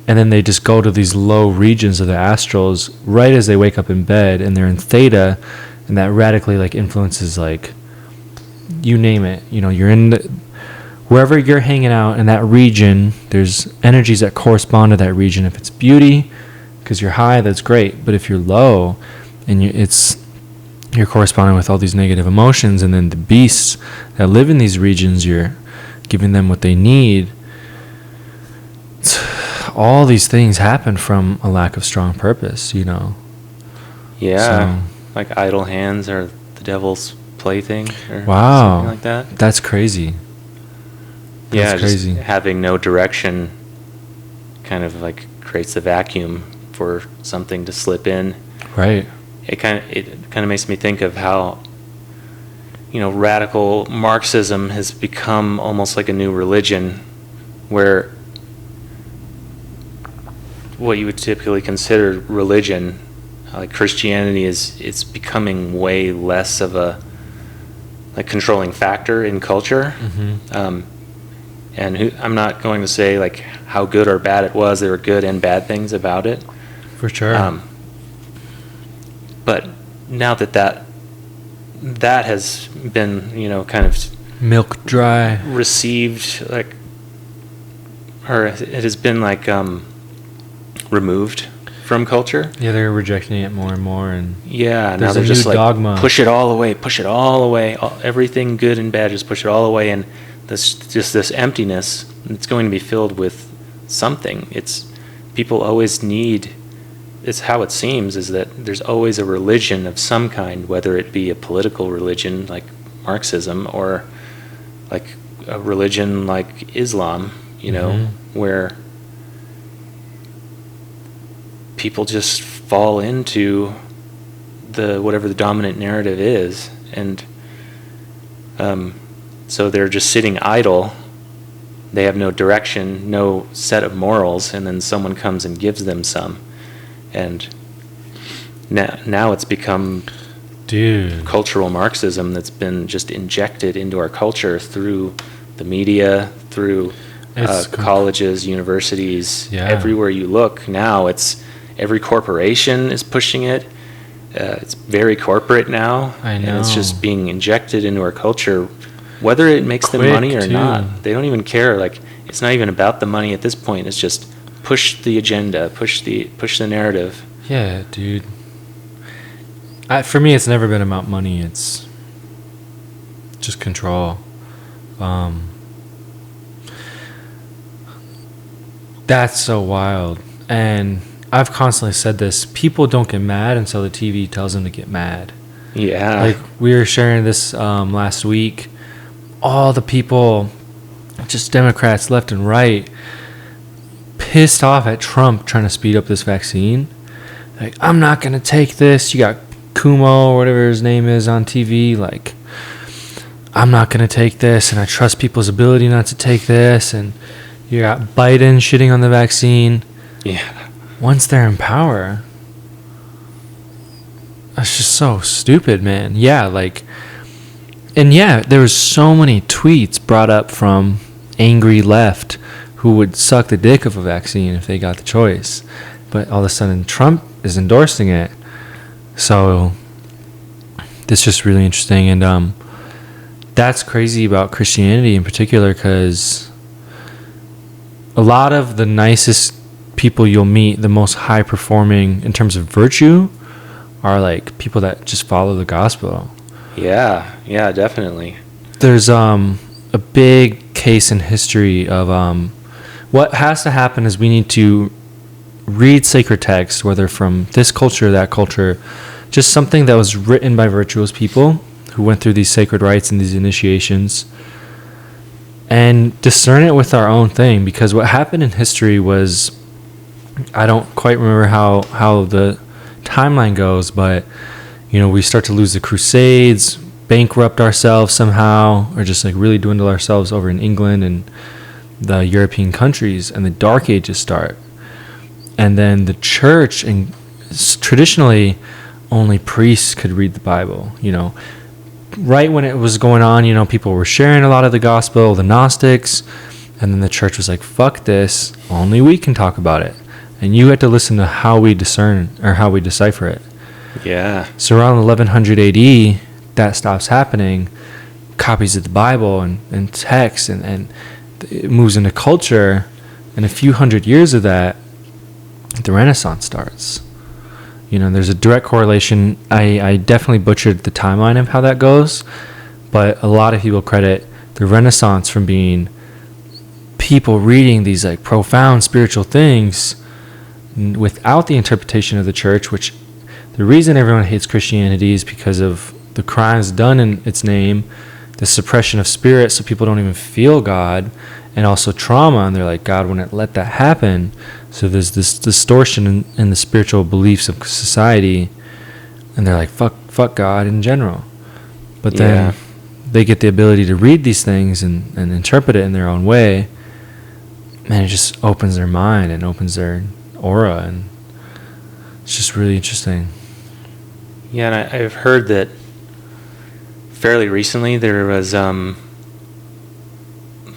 and then they just go to these low regions of the astrals right as they wake up in bed, and they're in theta, and that radically like influences, like, you name it, you know, you're in wherever you're hanging out in that region, there's energies that correspond to that region. If it's beauty, because you're high, that's great. But if you're low, and you're corresponding with all these negative emotions, and then the beasts that live in these regions, you're giving them what they need. All these things happen from a lack of strong purpose, you know. Yeah, so, like idle hands are the devil's plaything, or wow, something like that. That's crazy. That's crazy. Just having no direction kind of like creates a vacuum for something to slip in. Right. It kind of makes me think of how, you know, radical Marxism has become almost like a new religion, where what you would typically consider religion, like Christianity, it's becoming way less of a like controlling factor in culture. Mm-hmm. And I'm not going to say like how good or bad it was. There were good and bad things about it. For sure. But now that has been, you know, kind of milk dry, received, like, or it has been like removed from culture. Yeah, they're rejecting it more and more, and yeah, now they're just like dogma. Push it all away, everything good and bad, just push it all away, and this emptiness, it's going to be filled with something. It's people always need. It's how it seems, is that there's always a religion of some kind, whether it be a political religion like Marxism, or like a religion like Islam, you know, mm-hmm. where people just fall into whatever the dominant narrative is, and so they're just sitting idle. They have no direction, no set of morals, and then someone comes and gives them some. And now it's become cultural Marxism that's been just injected into our culture through the media, through colleges, universities, everywhere you look. Now it's every corporation is pushing it. It's very corporate now. I know. And it's just being injected into our culture, whether it makes them money or not. They don't even care. Like, it's not even about the money at this point. It's just push the agenda, push the narrative. Yeah, dude. For me, it's never been about money. It's just control. That's so wild. And I've constantly said this. People don't get mad until the TV tells them to get mad. Yeah. Like, we were sharing this last week. All the people, just Democrats left and right, pissed off at Trump trying to speed up this vaccine. Like, I'm not going to take this. You got Kumo, or whatever his name is, on TV. Like, I'm not going to take this, and I trust people's ability not to take this. And you got Biden shitting on the vaccine. Yeah. Once they're in power, that's just so stupid, man. Yeah, like, and yeah, there was so many tweets brought up from angry left who would suck the dick of a vaccine if they got the choice. But all of a sudden, Trump is endorsing it. So, it's just really interesting. And that's crazy about Christianity in particular, because a lot of the nicest people you'll meet, the most high-performing in terms of virtue, are like people that just follow the gospel. Yeah, definitely. There's a big case in history of what has to happen is we need to read sacred texts, whether from this culture or that culture, just something that was written by virtuous people who went through these sacred rites and these initiations, and discern it with our own thing. Because what happened in history was, I don't quite remember how the timeline goes, but we start to lose the Crusades, bankrupt ourselves somehow, or just like really dwindle ourselves over in England and the European countries, and the Dark Ages start. And then the church, and traditionally only priests could read the Bible. Right when it was going on, people were sharing a lot of the gospel, the Gnostics, and then the church was like, fuck this, only we can talk about it. And you had to listen to how we discern or how we decipher it. Yeah. So around 1100 AD, that stops happening. Copies of the Bible and text, and it moves into culture. And a few hundred years of that, the Renaissance starts. There's a direct correlation. I definitely butchered the timeline of how that goes, but a lot of people credit the Renaissance from being people reading these like profound spiritual things without the interpretation of the church, which the reason everyone hates Christianity is because of the crimes done in its name, the suppression of spirit, so people don't even feel God, and also trauma, and they're like, God wouldn't let that happen. So there's this distortion in the spiritual beliefs of society, and they're like, fuck God in general. But then they get the ability to read these things and interpret it in their own way, and it just opens their mind and opens their aura, and it's just really interesting. Yeah, and I've heard that fairly recently there was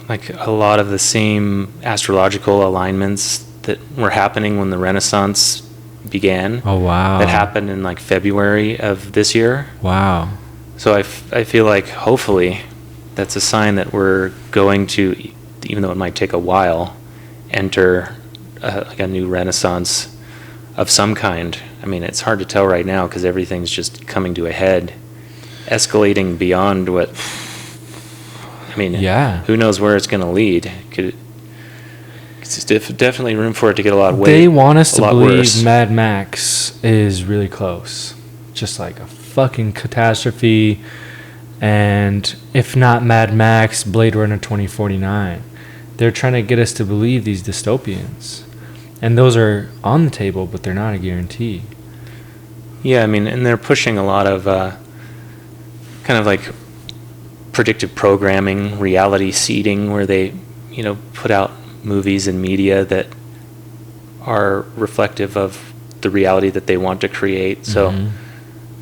like a lot of the same astrological alignments that were happening when the Renaissance began. Oh, wow. That happened in like February of this year. Wow. So I feel like hopefully that's a sign that we're going to, even though it might take a while, enter like a new Renaissance of some kind. I mean, it's hard to tell right now because everything's just coming to a head, escalating beyond what. I mean, who knows where it's going to lead? It's definitely room for it to get a lot worse. They want us to believe Mad Max is really close, just like a fucking catastrophe, and if not Mad Max, Blade Runner 2049. They're trying to get us to believe these dystopians, and those are on the table, but they're not a guarantee. Yeah, I mean, and they're pushing a lot of kind of like predictive programming, reality seeding, where they, put out movies and media that are reflective of the reality that they want to create. So,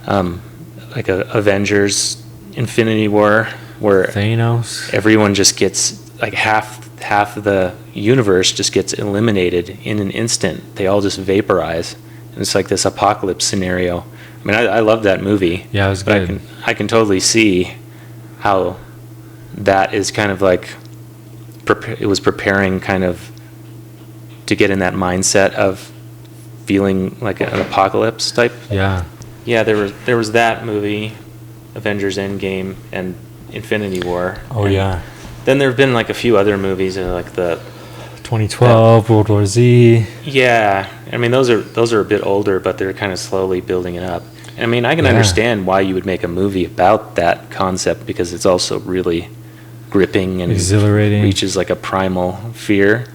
like Avengers, Infinity War, where Thanos, everyone just gets like half of the universe just gets eliminated in an instant. They all just vaporize, and it's like this apocalypse scenario. I mean, I love that movie. Yeah, it was good. I can totally see how that is kind of like it was preparing kind of to get in that mindset of feeling like an apocalypse type. Yeah. Yeah, there was that movie, Avengers Endgame and Infinity War. Oh, yeah. Then there have been like a few other movies, like the 2012, World War Z. Yeah, I mean those are a bit older, but they're kind of slowly building it up. I mean, I can understand why you would make a movie about that concept, because it's also really gripping and exhilarating, reaches like a primal fear.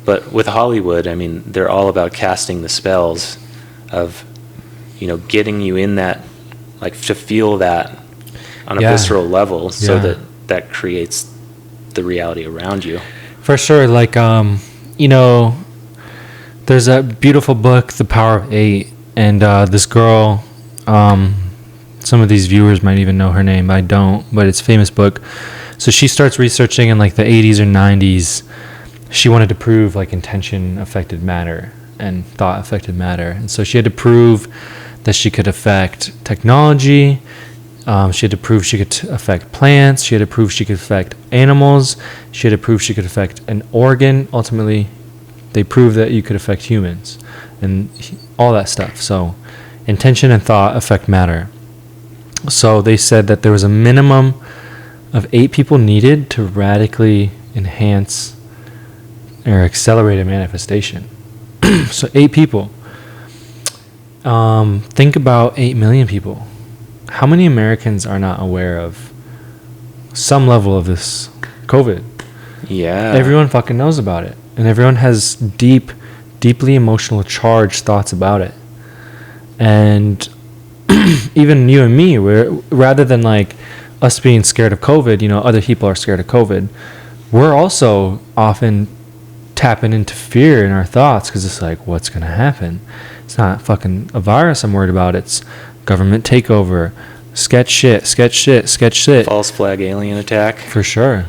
But with Hollywood, I mean, they're all about casting the spells of, getting you in that, like to feel that on a visceral level, so that creates the reality around you. For sure. Like, there's a beautiful book, The Power of Eight, and this girl, some of these viewers might even know her name. I don't, but it's a famous book. So she starts researching in like the 80s or 90s. She wanted to prove like intention affected matter and thought affected matter. And so she had to prove that she could affect technology. She had to prove she could affect plants. She had to prove she could affect animals. She had to prove she could affect an organ. Ultimately, they proved that you could affect humans and all that stuff. So intention and thought affect matter. So they said that there was a minimum of 8 people needed to radically enhance or accelerate a manifestation. So 8 people. Think about 8 million people. How many Americans are not aware of some level of this COVID? Yeah. Everyone fucking knows about it. And everyone has deeply emotional charged thoughts about it. And even you and me, rather than like us being scared of COVID, you know, other people are scared of COVID. We're also often tapping into fear in our thoughts because it's like, what's going to happen? It's not fucking a virus I'm worried about. It's government takeover, sketch shit. False flag alien attack. For sure.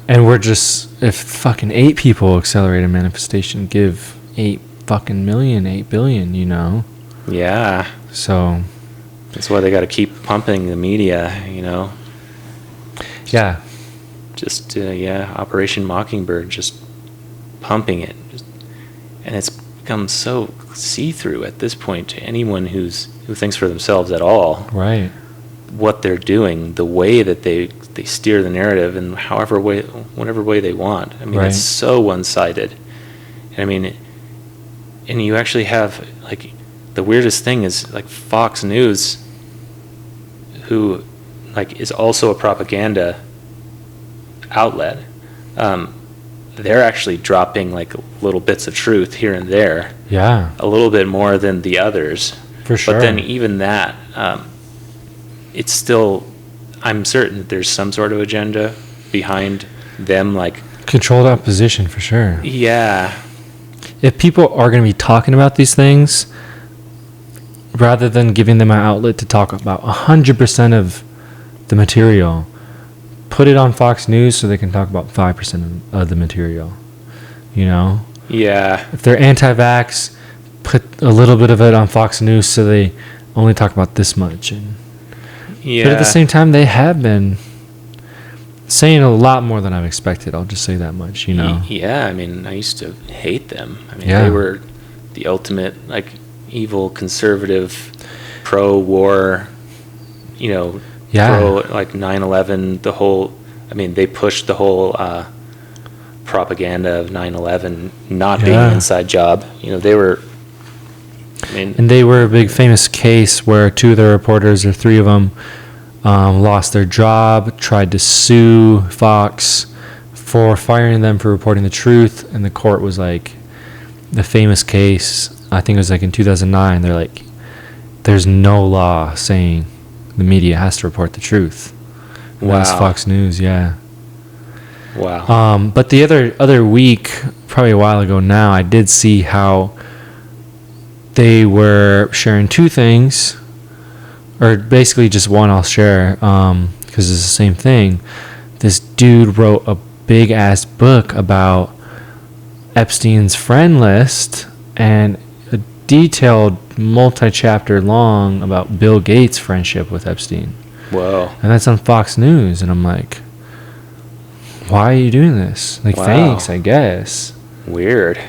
And we're just, if fucking 8 people accelerate a manifestation, give 8 fucking million, 8 billion, you know? Yeah. So. That's why they got to keep pumping the media, you know? Yeah. Just, Operation Mockingbird, just pumping it. And it's become so see-through at this point to anyone who thinks for themselves at all. Right. What they're doing, the way that they steer the narrative in whatever way they want. I mean, right. It's so one-sided. And I mean, and you actually have, like, the weirdest thing is, like, Fox News, who, like, is also a propaganda outlet. They're actually dropping, like, little bits of truth here and there. Yeah. A little bit more than the others. For sure. But then even that, it's still, I'm certain that there's some sort of agenda behind them, like... Controlled opposition, for sure. Yeah. If people are going to be talking about these things, rather than giving them an outlet to talk about 100% of the material, put it on Fox News so they can talk about 5% of the material, you know? Yeah. If they're anti-vax, put a little bit of it on Fox News so they only talk about this much. Yeah. But at the same time, they have been saying a lot more than I've expected. I'll just say that much, you know? Yeah, I mean, I used to hate them. I mean, Yeah. They were the ultimate, like, evil, conservative, pro-war, you know, Yeah. pro, like, 9/11, the whole, I mean, they pushed the whole propaganda of 9/11 not being an inside job. You know, they were, I mean... And they were a big famous case where 2 of the reporters, or 3 of them, lost their job, tried to sue Fox for firing them for reporting the truth, and the court was like, the famous case, I think it was like in 2009, they're like, there's no law saying the media has to report the truth. And that was Fox News, yeah. Wow. But the other week, probably a while ago now, I did see how they were sharing 2 things, or basically just one I'll share, because it's the same thing. This dude wrote a big ass book about Epstein's friend list and a detailed multi-chapter long about Bill Gates' friendship with Epstein. Whoa. And that's on Fox News, and I'm like, why are you doing this? Like, thanks, I guess. Weird.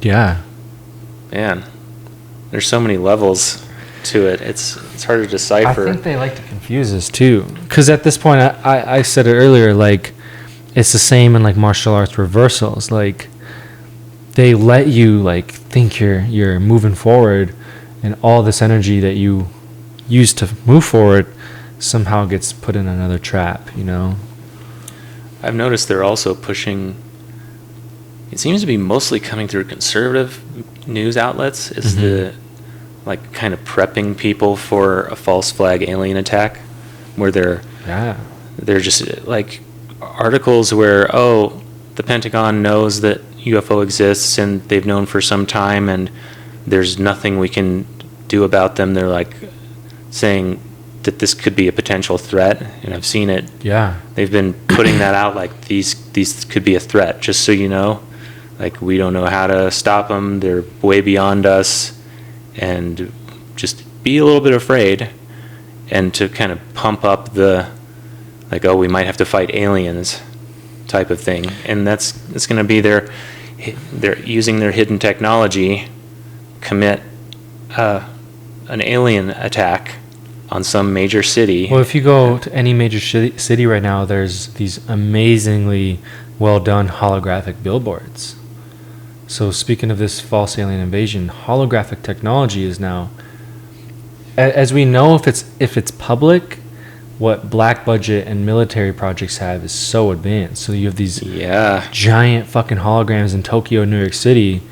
Yeah. Man, there's so many levels to it. It's hard to decipher. I think they like to confuse us too, because at this point, I said it earlier, like, it's the same in like martial arts reversals. Like, they let you like think you're moving forward, and all this energy that you use to move forward somehow gets put in another trap, you know? I've noticed they're also pushing, it seems to be mostly coming through conservative news outlets, is the, like, kind of prepping people for a false flag alien attack, where they're just like articles where, oh, the Pentagon knows that UFO exists and they've known for some time and there's nothing we can do about them. They're like saying that this could be a potential threat, and I've seen it. Yeah. They've been putting that out, like, these could be a threat, just so you know. Like, we don't know how to stop them. They're way beyond us. And just be a little bit afraid, and to kind of pump up the, like, oh, we might have to fight aliens type of thing. And it's going to be they're using their hidden technology, commit an alien attack on some major city. Well, if you go to any major city right now, there's these amazingly well done holographic billboards. So speaking of this false alien invasion, holographic technology is now, as we know, if it's public, what black budget and military projects have is so advanced. So you have these giant fucking holograms in Tokyo, New York City.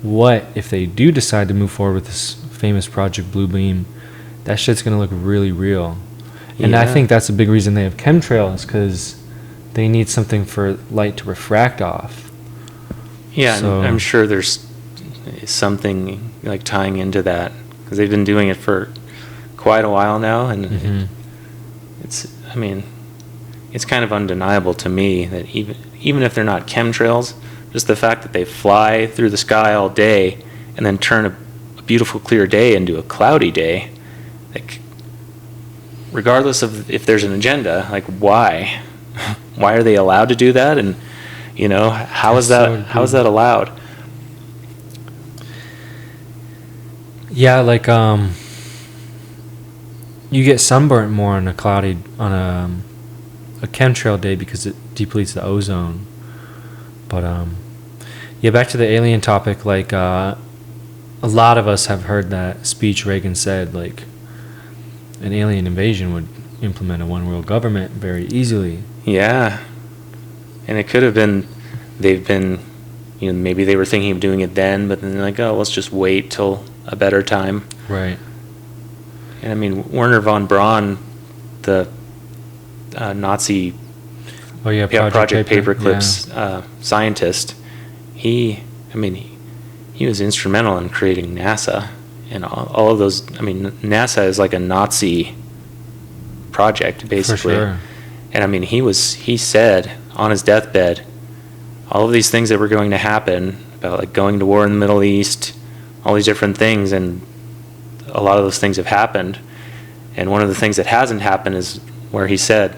What if they do decide to move forward with this famous Project Blue Beam? That shit's gonna look really real. And I think that's a big reason they have chemtrails, because they need something for light to refract off. Yeah, so, I'm sure there's something like tying into that, because they've been doing it for quite a while now, and it's kind of undeniable to me that even if they're not chemtrails, just the fact that they fly through the sky all day and then turn a beautiful clear day into a cloudy day, like, regardless of if there's an agenda, like, why are they allowed to do that? And how is that allowed? Yeah, like you get sunburnt more on a chemtrail day because it depletes the ozone. But back to the alien topic. Like a lot of us have heard that speech Reagan said, like, an alien invasion would implement a one world government very easily. Yeah. And it could have been, maybe they were thinking of doing it then, but then they're like, oh, let's just wait till a better time. Right. And Werner von Braun, the Nazi Project Paperclips scientist, he was instrumental in creating NASA. And all of those, NASA is like a Nazi project, basically. For sure. And he said on his deathbed, all of these things that were going to happen, about like going to war in the Middle East, all these different things, and a lot of those things have happened. And one of the things that hasn't happened is where he said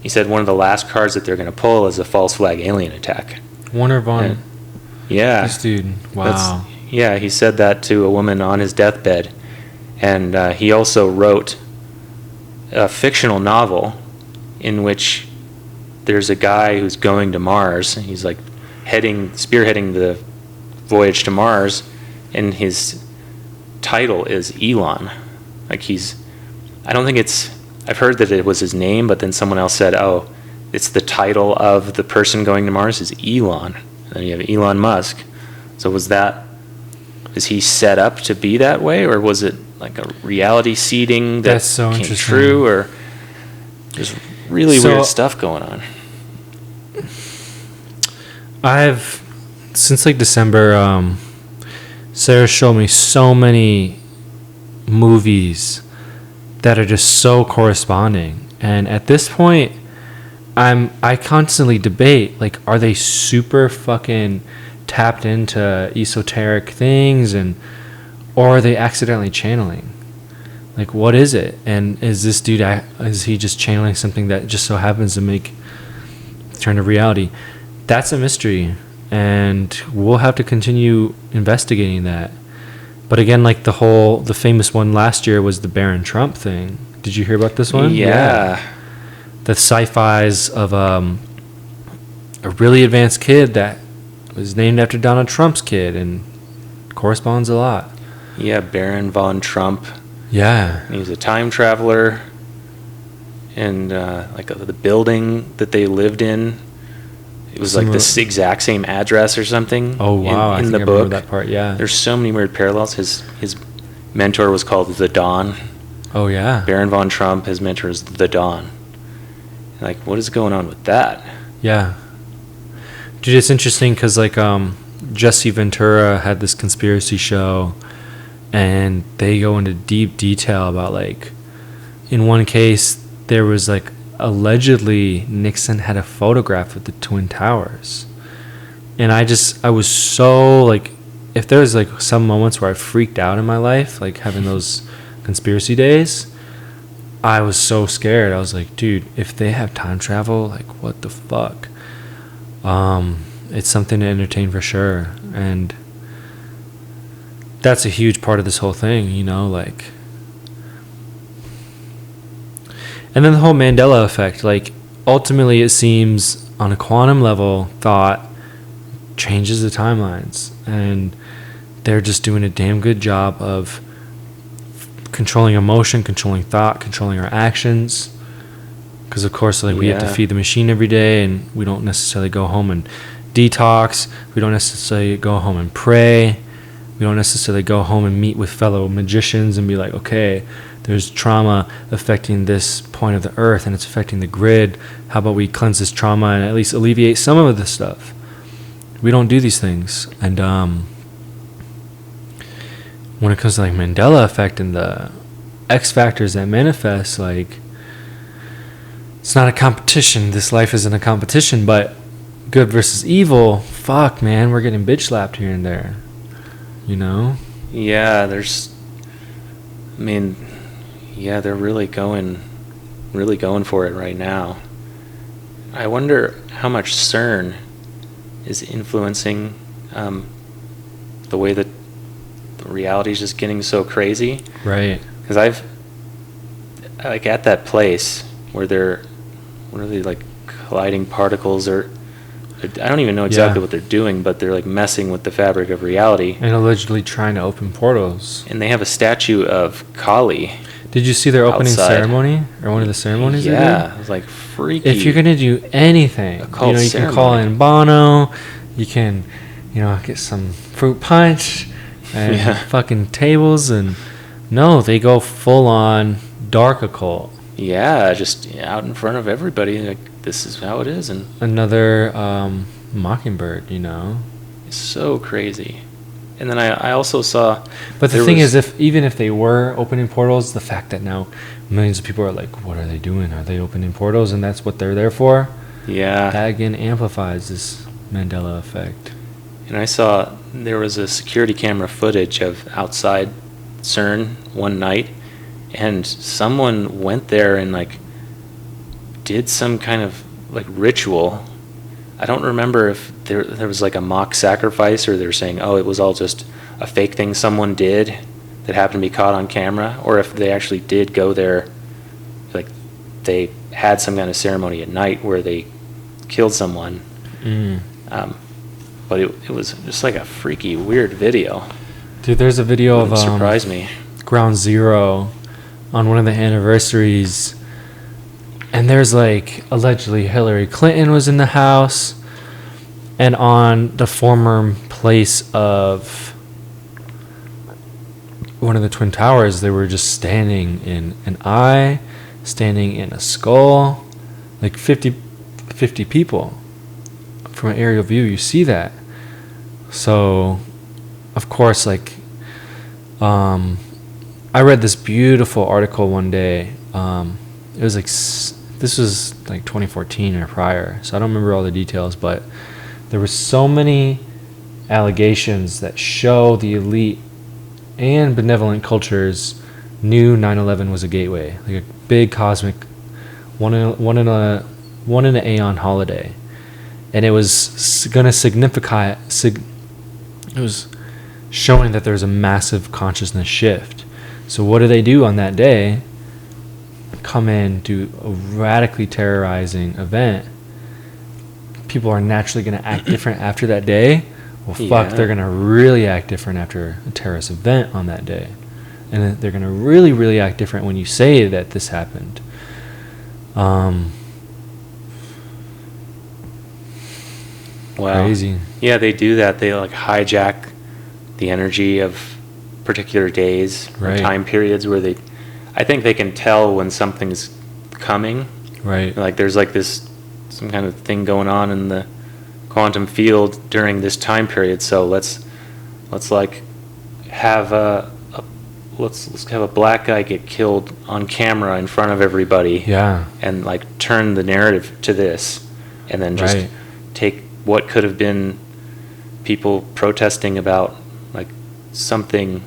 one of the last cards that they're going to pull is a false flag alien attack. Werner von. Yeah. This dude. Wow. He said that to a woman on his deathbed. And he also wrote a fictional novel in which there's a guy who's going to Mars. He's like spearheading the voyage to Mars, and his title is Elon. Like I've heard that it was his name, but then someone else said, oh, it's the title of the person going to Mars is Elon. And then you have Elon Musk. So is he set up to be that way, or was it like a reality seeding that came true, or there's really weird stuff going on? I've, since like December, Sarah showed me so many movies that are just so corresponding, and at this point I constantly debate, like, are they super fucking tapped into esoteric things, or are they accidentally channeling? Like, what is it? And is this dude, is he just channeling something that just so happens to turn to reality? That's a mystery, and we'll have to continue investigating that. But again, like the famous one last year was the Barron Trump thing. Did you hear about this one? Yeah. The sci-fis of a really advanced kid that was named after Donald Trump's kid, and corresponds a lot. Yeah, Baron von Trump. Yeah. He was a time traveler, and the building that they lived in, it was like this exact same address or something. Oh wow! In the book. I remember that part. Yeah. There's so many weird parallels. His mentor was called the Dawn. Oh yeah. Baron von Trump, his mentor is the Dawn. Like, what is going on with that? Yeah. Dude, it's interesting because Jesse Ventura had this conspiracy show, and they go into deep detail about, like, in one case there was like allegedly Nixon had a photograph of the Twin Towers, and I was so, like, if there's like some moments where I freaked out in my life, like having those conspiracy days, I was so scared. I was like, dude, if they have time travel, like, what the fuck? It's something to entertain for sure. And that's a huge part of this whole thing, you know, like. And then the whole Mandela effect, like, ultimately it seems on a quantum level, thought changes the timelines, and they're just doing a damn good job of controlling emotion, controlling thought, controlling our actions. Because of course, like, we have to feed the machine every day, and we don't necessarily go home and detox. We don't necessarily go home and pray. We don't necessarily go home and meet with fellow magicians and be like, okay, there's trauma affecting this point of the earth and it's affecting the grid. How about we cleanse this trauma and at least alleviate some of this stuff? We don't do these things. And when it comes to like Mandela effect and the X factors that manifest, like, it's not a competition. This life isn't a competition, but good versus evil, fuck, man, we're getting bitch slapped here and there, you know? Yeah, they're really going for it right now. I wonder how much CERN is influencing the way that the reality is just getting so crazy. Right. Because I've, like, at that place where they're, what are they, like, colliding particles, or I don't even know exactly what they're doing, but they're like messing with the fabric of reality. And allegedly trying to open portals. And they have a statue of Kali. Did you see their opening outside. Ceremony? Or one of the ceremonies they did? Yeah, it was like freaky. If you're going to do anything, Occult you ceremony. can call in Bono, you can, get some fruit punch and fucking tables, and no, they go full on dark occult. Yeah, just out in front of everybody, like, this is how it is. And another Mockingbird, It's so crazy. And then I also saw... But the thing is, even if they were opening portals, the fact that now millions of people are like, what are they doing? Are they opening portals? And that's what they're there for? Yeah. That again amplifies this Mandela effect. And I saw there was a security camera footage of outside CERN one night, and someone went there and, like, did some kind of, like, ritual. I don't remember if there was, like, a mock sacrifice, or they were saying, oh, it was all just a fake thing someone did that happened to be caught on camera, or if they actually did go there, like, they had some kind of ceremony at night where they killed someone. But it was just like a freaky, weird video. Dude, there's a video of surprised me. Ground Zero on one of the anniversaries, and there's, like, allegedly Hillary Clinton was in the house, and on the former place of one of the Twin Towers, they were just standing in an eye, standing in a skull, like 50 people. From an aerial view, you see that. So, of course, like, I read this beautiful article one day. It was like, this was like 2014 or prior, so I don't remember all the details, but there were so many allegations that show the elite and benevolent cultures knew 9/11 was a gateway, like a big cosmic one in an aeon holiday, and it was going to signify. It was showing that there's a massive consciousness shift. So what do they do on that day? Come in, do a radically terrorizing event. People are naturally going to act different after that day. Well, fuck, they're going to really act different after a terrorist event on that day. And then they're going to really, really act different when you say that this happened. Wow. Crazy. Yeah, they do that. They, like, hijack the energy of particular days or time periods where I think they can tell when something's coming. Right. Like, there's, like, some kind of thing going on in the quantum field during this time period, so let's like have let's have a black guy get killed on camera in front of everybody. Yeah. And, like, turn the narrative to this, and then just take what could have been people protesting about, like, something,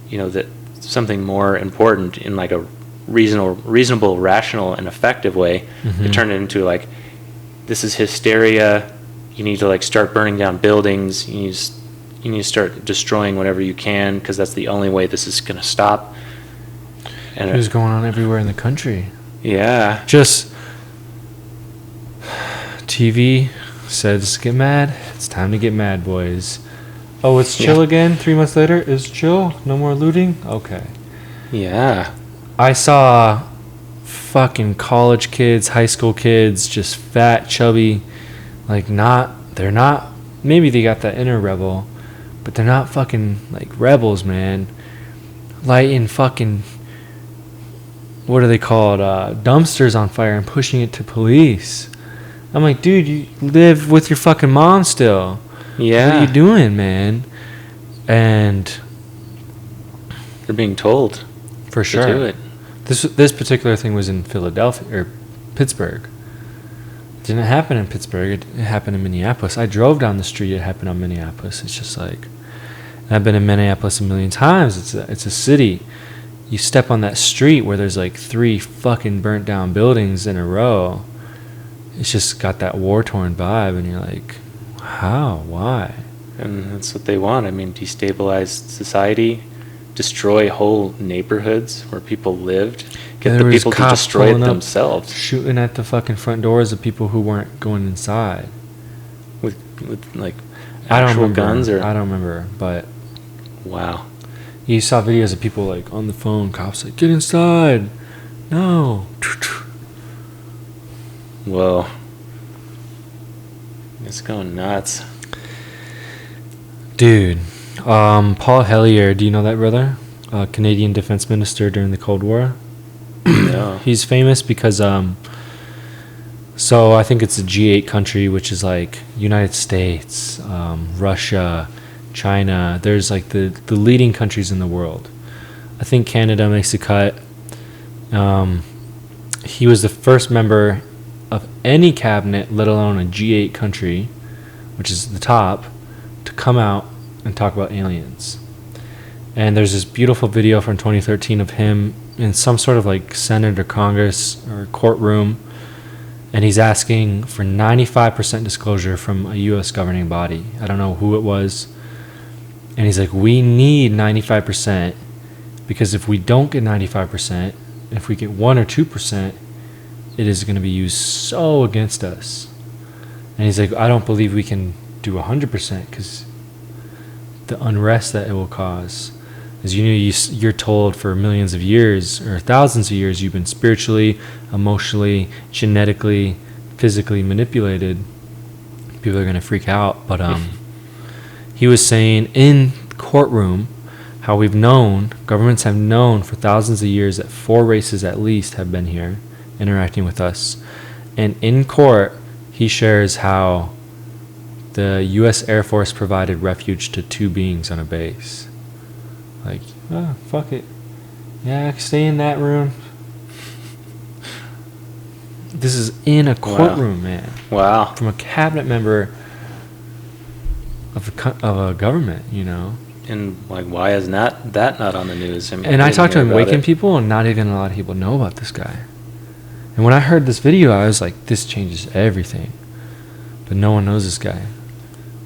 that something more important in, like, a reasonable, rational, and effective way, to turn it into, like, this is hysteria. You need to, like, start burning down buildings. You need to you need to start destroying whatever you can because that's the only way this is going to stop. And it was going on everywhere in the country. Yeah. Just TV says get mad. It's time to get mad, boys. Oh, it's chill again. 3 months later, it's chill. No more looting. Okay. Yeah. I saw fucking college kids, high school kids, just fat, chubby, like they're not, maybe they got that inner rebel, but they're not fucking like rebels, man. Lighting fucking, what are they called, dumpsters on fire and pushing it to police. I'm like, dude, you live with your fucking mom still. Yeah. What are you doing, man? And you're being told for sure to do it. This particular thing was in Philadelphia or Pittsburgh. It didn't happen in Pittsburgh. It happened in Minneapolis. I drove down the street. It happened on Minneapolis. It's just like, I've been in Minneapolis a million times. It's a city. You step on that street where there's like 3 fucking burnt down buildings in a row. It's just got that war-torn vibe, and you're like, how? Why? And that's what they want. I mean, destabilize society, destroy whole neighborhoods where people lived, get the people to destroy it themselves. Shooting at the fucking front doors of people who weren't going inside. With like actual guns? Or I don't remember, but... Wow. You saw videos of people like on the phone, cops like, get inside. No. Whoa. It's going nuts. Dude, Paul Hellyer, do you know that brother? Canadian defense minister during the Cold War. No. He's famous because, so I think it's a G8 country, which is like United States, Russia, China. There's like the leading countries in the world. I think Canada makes a cut. He was the first member of any cabinet, let alone a G8 country, which is the top, to come out and talk about aliens. And there's this beautiful video from 2013 of him in some sort of like Senate or Congress or courtroom, and he's asking for 95% disclosure from a U.S. governing body. I don't know who it was. And he's like, we need 95%, because if we don't get 95%, if we get 1 or 2%, it is going to be used so against us. And he's like, I don't believe we can do 100% because the unrest that it will cause. As you know, you're told for millions of years or thousands of years you've been spiritually, emotionally, genetically, physically manipulated. People are going to freak out. But he was saying in the courtroom how we've known, governments have known for thousands of years that 4 races at least have been here interacting with us. And in court, he shares how the U.S. Air Force provided refuge to 2 beings on a base. Like, oh, fuck it. Yeah, stay in that room. This is in a courtroom, man. Wow. From a cabinet member of a government, you know. And like, why is that not on the news? I mean, and I talked to him, waking people, and not even a lot of people know about this guy. And when I heard this video, I was like, this changes everything. But no one knows this guy.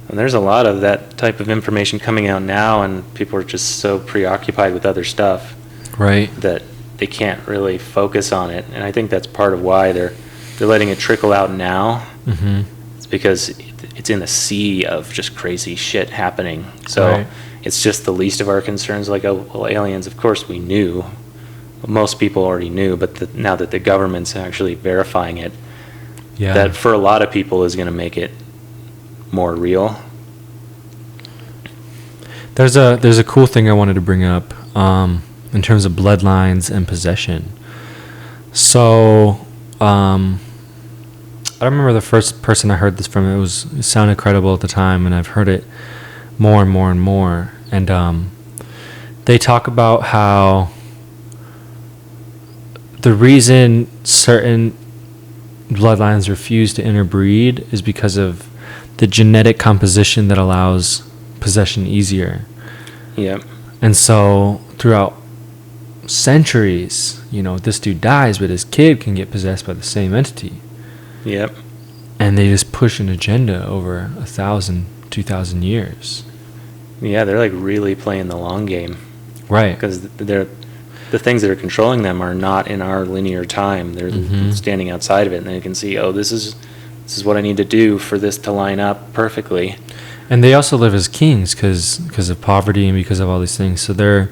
And there's a lot of that type of information coming out now, and people are just so preoccupied with other stuff, right, that they can't really focus on it. And I think that's part of why they're letting it trickle out now. Mm-hmm. It's because it's in a sea of just crazy shit happening. So right. It's just the least of our concerns. Like, oh, well, aliens, of course we knew. Most people already knew, but now that the government's actually verifying it, that for a lot of people is going to make it more real. There's a cool thing I wanted to bring up in terms of bloodlines and possession. So I remember the first person I heard this from. It sounded credible at the time, and I've heard it more and more and more. And they talk about how the reason certain bloodlines refuse to interbreed is because of the genetic composition that allows possession easier. Yep. And so throughout centuries, this dude dies, but his kid can get possessed by the same entity. Yep. And they just push an agenda over 1,000, 2,000 years. Yeah, they're like really playing the long game, Right. because the things that are controlling them are not in our linear time. They're standing outside of it, and they can see, oh, this is what I need to do for this to line up perfectly. And they also live as kings because of poverty and because of all these things. So they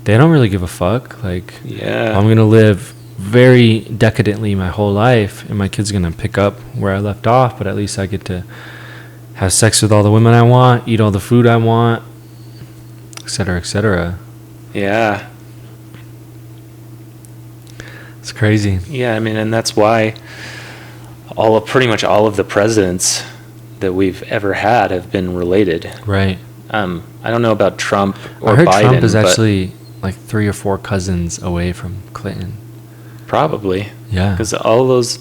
don't really give a fuck. Like, Yeah. I'm gonna live very decadently my whole life, and my kid's gonna pick up where I left off. But at least I get to have sex with all the women I want, eat all the food I want, etc., etc. Yeah. It's crazy. Yeah, I mean, and that's why pretty much all of the presidents that we've ever had have been related. Right. I don't know about Trump or I heard Biden. Trump is but actually like 3 or 4 cousins away from Clinton. probably. Yeah. Because all those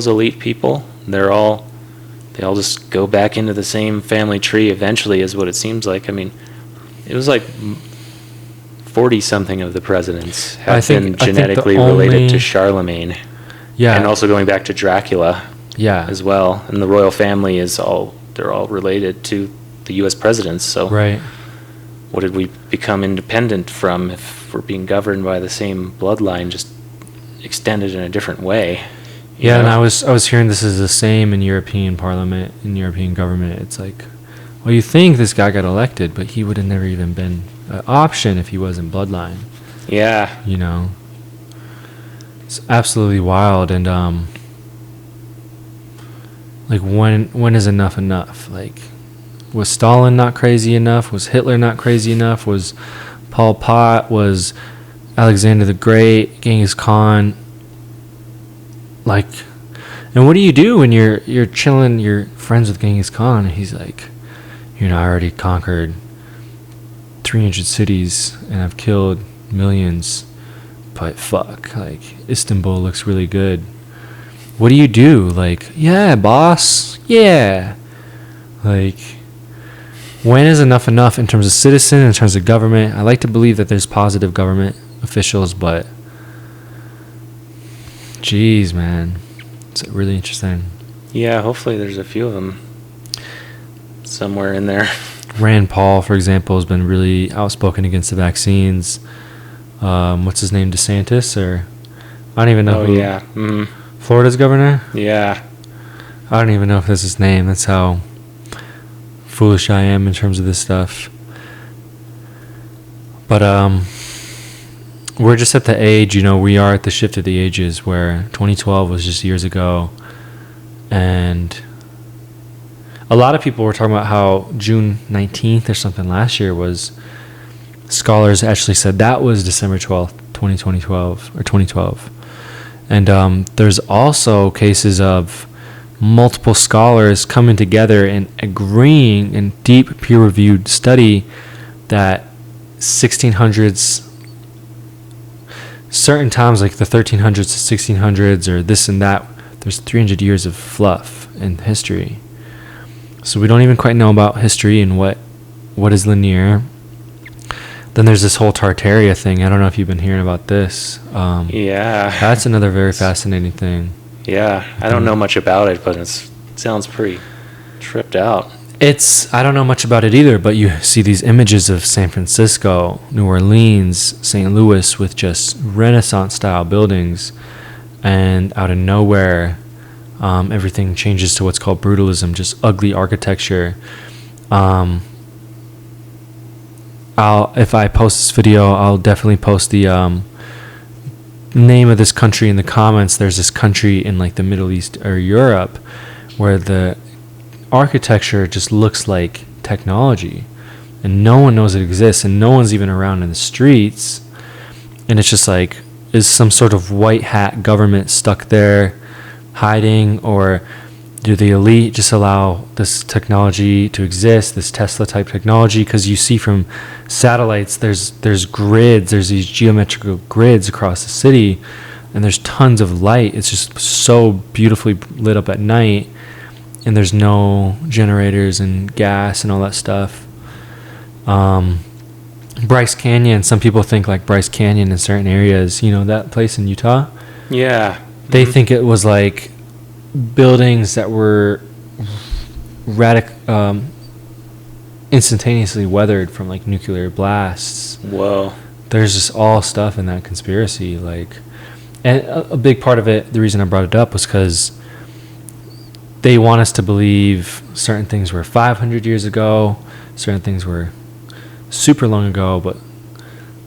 elite people, they all just go back into the same family tree eventually, is what it seems like. I mean, it was like 40-something of the presidents have been genetically related to Charlemagne. Yeah. And also going back to Dracula. Yeah. As well. And the royal family they're all related to the U.S. presidents. So Right. what did we become independent from if we're being governed by the same bloodline, just extended in a different way? Yeah, and I was hearing this is the same in European Parliament, in European government. It's like, well, you think this guy got elected, but he would have never even been an option if he wasn't bloodline. Yeah. You know, it's absolutely wild. And like, when is enough enough? Like, was Stalin not crazy enough? Was Hitler not crazy enough? Was Pol Pot? Was Alexander the Great? Genghis Khan? Like, and what do you do when you're chilling, you're friends with Genghis Khan, and he's like, you know, I already conquered 300 cities and I've killed millions, but fuck, like, Istanbul looks really good. What do you do? Like, yeah, boss, yeah. Like, when is enough enough in terms of citizen, in terms of government? I like to believe that there's positive government officials, but jeez, man, it's really interesting. Yeah, hopefully there's a few of them somewhere in there. Rand Paul, for example, has been really outspoken against the vaccines. What's his name, DeSantis, or I don't even know. Oh, yeah. Mm. Florida's governor? Yeah. I don't even know if that's his name. That's how foolish I am in terms of this stuff. But we're just at the age, you know, we are at the shift of the ages where 2012 was just years ago. And a lot of people were talking about how June 19th or something last year was, scholars actually said that was December 12th, 2012. And there's also cases of multiple scholars coming together and agreeing in deep peer-reviewed study that 1600s, certain times like the 1300s to 1600s or this and that, there's 300 years of fluff in history. So we don't even quite know about history and what is linear. Then there's this whole Tartaria thing. I don't know if you've been hearing about this. Yeah. That's another very fascinating thing. Yeah. I don't know much about it, but it sounds pretty tripped out. I don't know much about it either, but you see these images of San Francisco, New Orleans, St. Louis with just Renaissance-style buildings, and out of nowhere, everything changes to what's called brutalism, just ugly architecture. If I post this video, I'll definitely post the name of this country in the comments. There's this country in like the Middle East or Europe where the architecture just looks like technology, and no one knows it exists, and no one's even around in the streets, and it's just like, is some sort of white hat government stuck there hiding, or do the elite just allow this technology to exist, this Tesla type technology? Because you see from satellites, there's grids, there's these geometrical grids across the city, and there's tons of light. It's just so beautifully lit up at night, and there's no generators and gas and all that stuff. Bryce Canyon, some people think like Bryce Canyon in certain areas, you know, that place in Utah? Yeah. They think it was like instantaneously weathered from like nuclear blasts. Whoa. There's just all stuff in that conspiracy, like, and a big part of it, the reason I brought it up was because they want us to believe certain things were 500 years ago, certain things were super long ago, but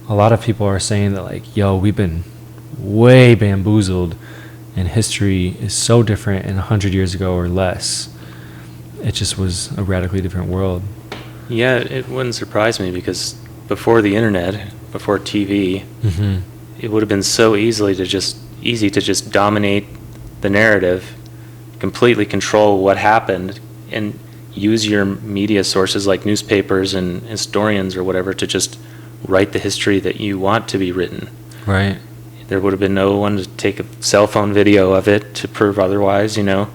a lot of people are saying that, like, yo, we've been way bamboozled, and history is so different in 100 years ago or less. It just was a radically different world. Yeah, it wouldn't surprise me, because before the internet, before TV, it would have been so easy to just dominate the narrative, completely control what happened, and use your media sources like newspapers and historians or whatever to just write the history that you want to be written. Right. There would have been no one to take a cell phone video of it to prove otherwise, you know.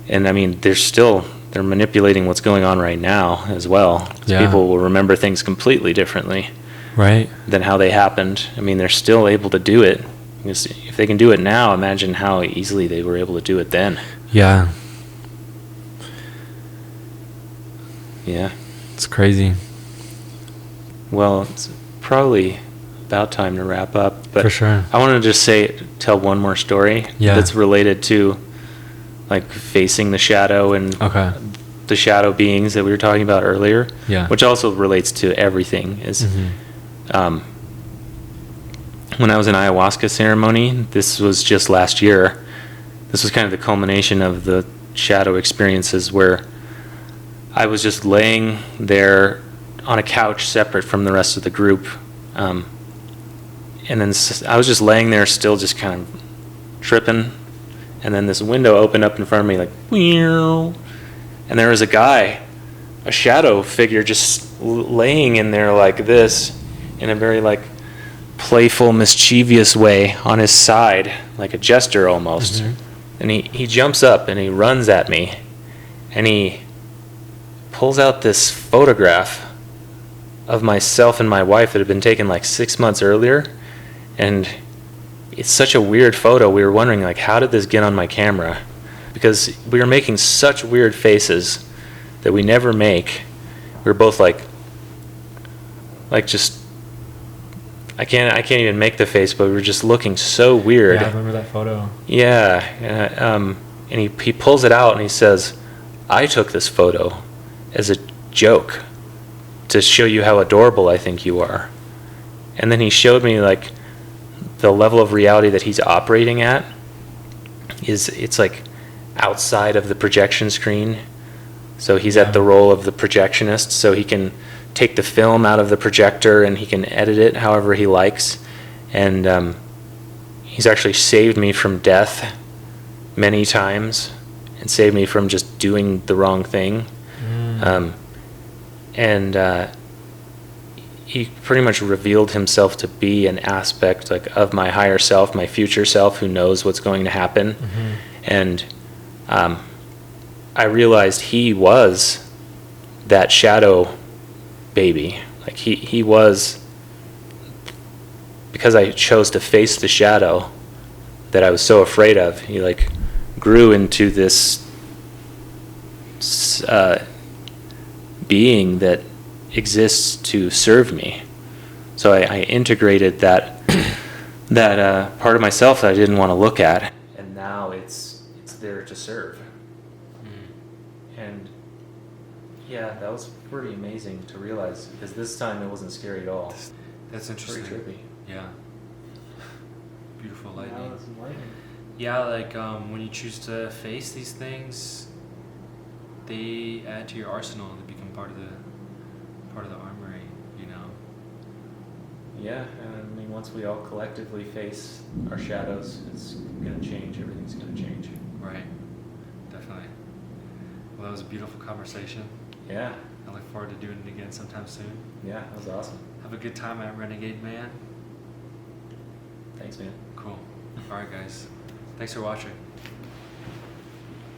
And I mean, they're manipulating what's going on right now as well. Yeah. People will remember things completely differently. Right. Than how they happened. I mean, they're still able to do it. Because if they can do it now, imagine how easily they were able to do it then. Yeah. Yeah. It's crazy. Well, it's probably about time to wrap up. But for sure. I want to just tell one more story that's related to, like, facing the shadow and the shadow beings that we were talking about earlier. Yeah. Which also relates to everything. When I was in ayahuasca ceremony, this was just last year, this was kind of the culmination of the shadow experiences, where I was just laying there on a couch separate from the rest of the group. And then I was just laying there still, just kind of tripping. And then this window opened up in front of me, like, and there was a shadow figure just laying in there like this, in a very, like, playful, mischievous way on his side, like a jester almost. And he jumps up and he runs at me, and he pulls out this photograph of myself and my wife that had been taken like 6 months earlier. And it's such a weird photo. We were wondering, like, how did this get on my camera? Because we were making such weird faces that we never make. We were both like just, I can't even make the face, but we were just looking so weird. Yeah, I remember that photo. Yeah. And he pulls it out and he says, "I took this photo as a joke to show you how adorable I think you are." And then he showed me, like, the level of reality that he's operating at it's like outside of the projection screen. So he's at the role of the projectionist, so he can take the film out of the projector and he can edit it however he likes. And he's actually saved me from death many times and saved me from just doing the wrong thing. He pretty much revealed himself to be an aspect, like, of my higher self, my future self, who knows what's going to happen. And I realized he was that shadow baby. Like, he was, because I chose to face the shadow that I was so afraid of, he, like, grew into this being that exists to serve me. So I integrated that part of myself that I didn't want to look at, and now it's there to serve. And yeah, that was pretty amazing to realize, because this time it wasn't scary at all. That's interesting. Pretty trippy. Yeah. Beautiful lightning. Yeah, like, when you choose to face these things, they add to your arsenal. They become part of the armory, you know. Yeah, and I mean, once we all collectively face our shadows, it's gonna change. Everything's gonna change. Right. Definitely. Well, that was a beautiful conversation. Yeah. I look forward to doing it again sometime soon. Yeah, that was awesome. Have a good time at Renegade Man. Thanks, man. Cool. All right, guys. Thanks for watching.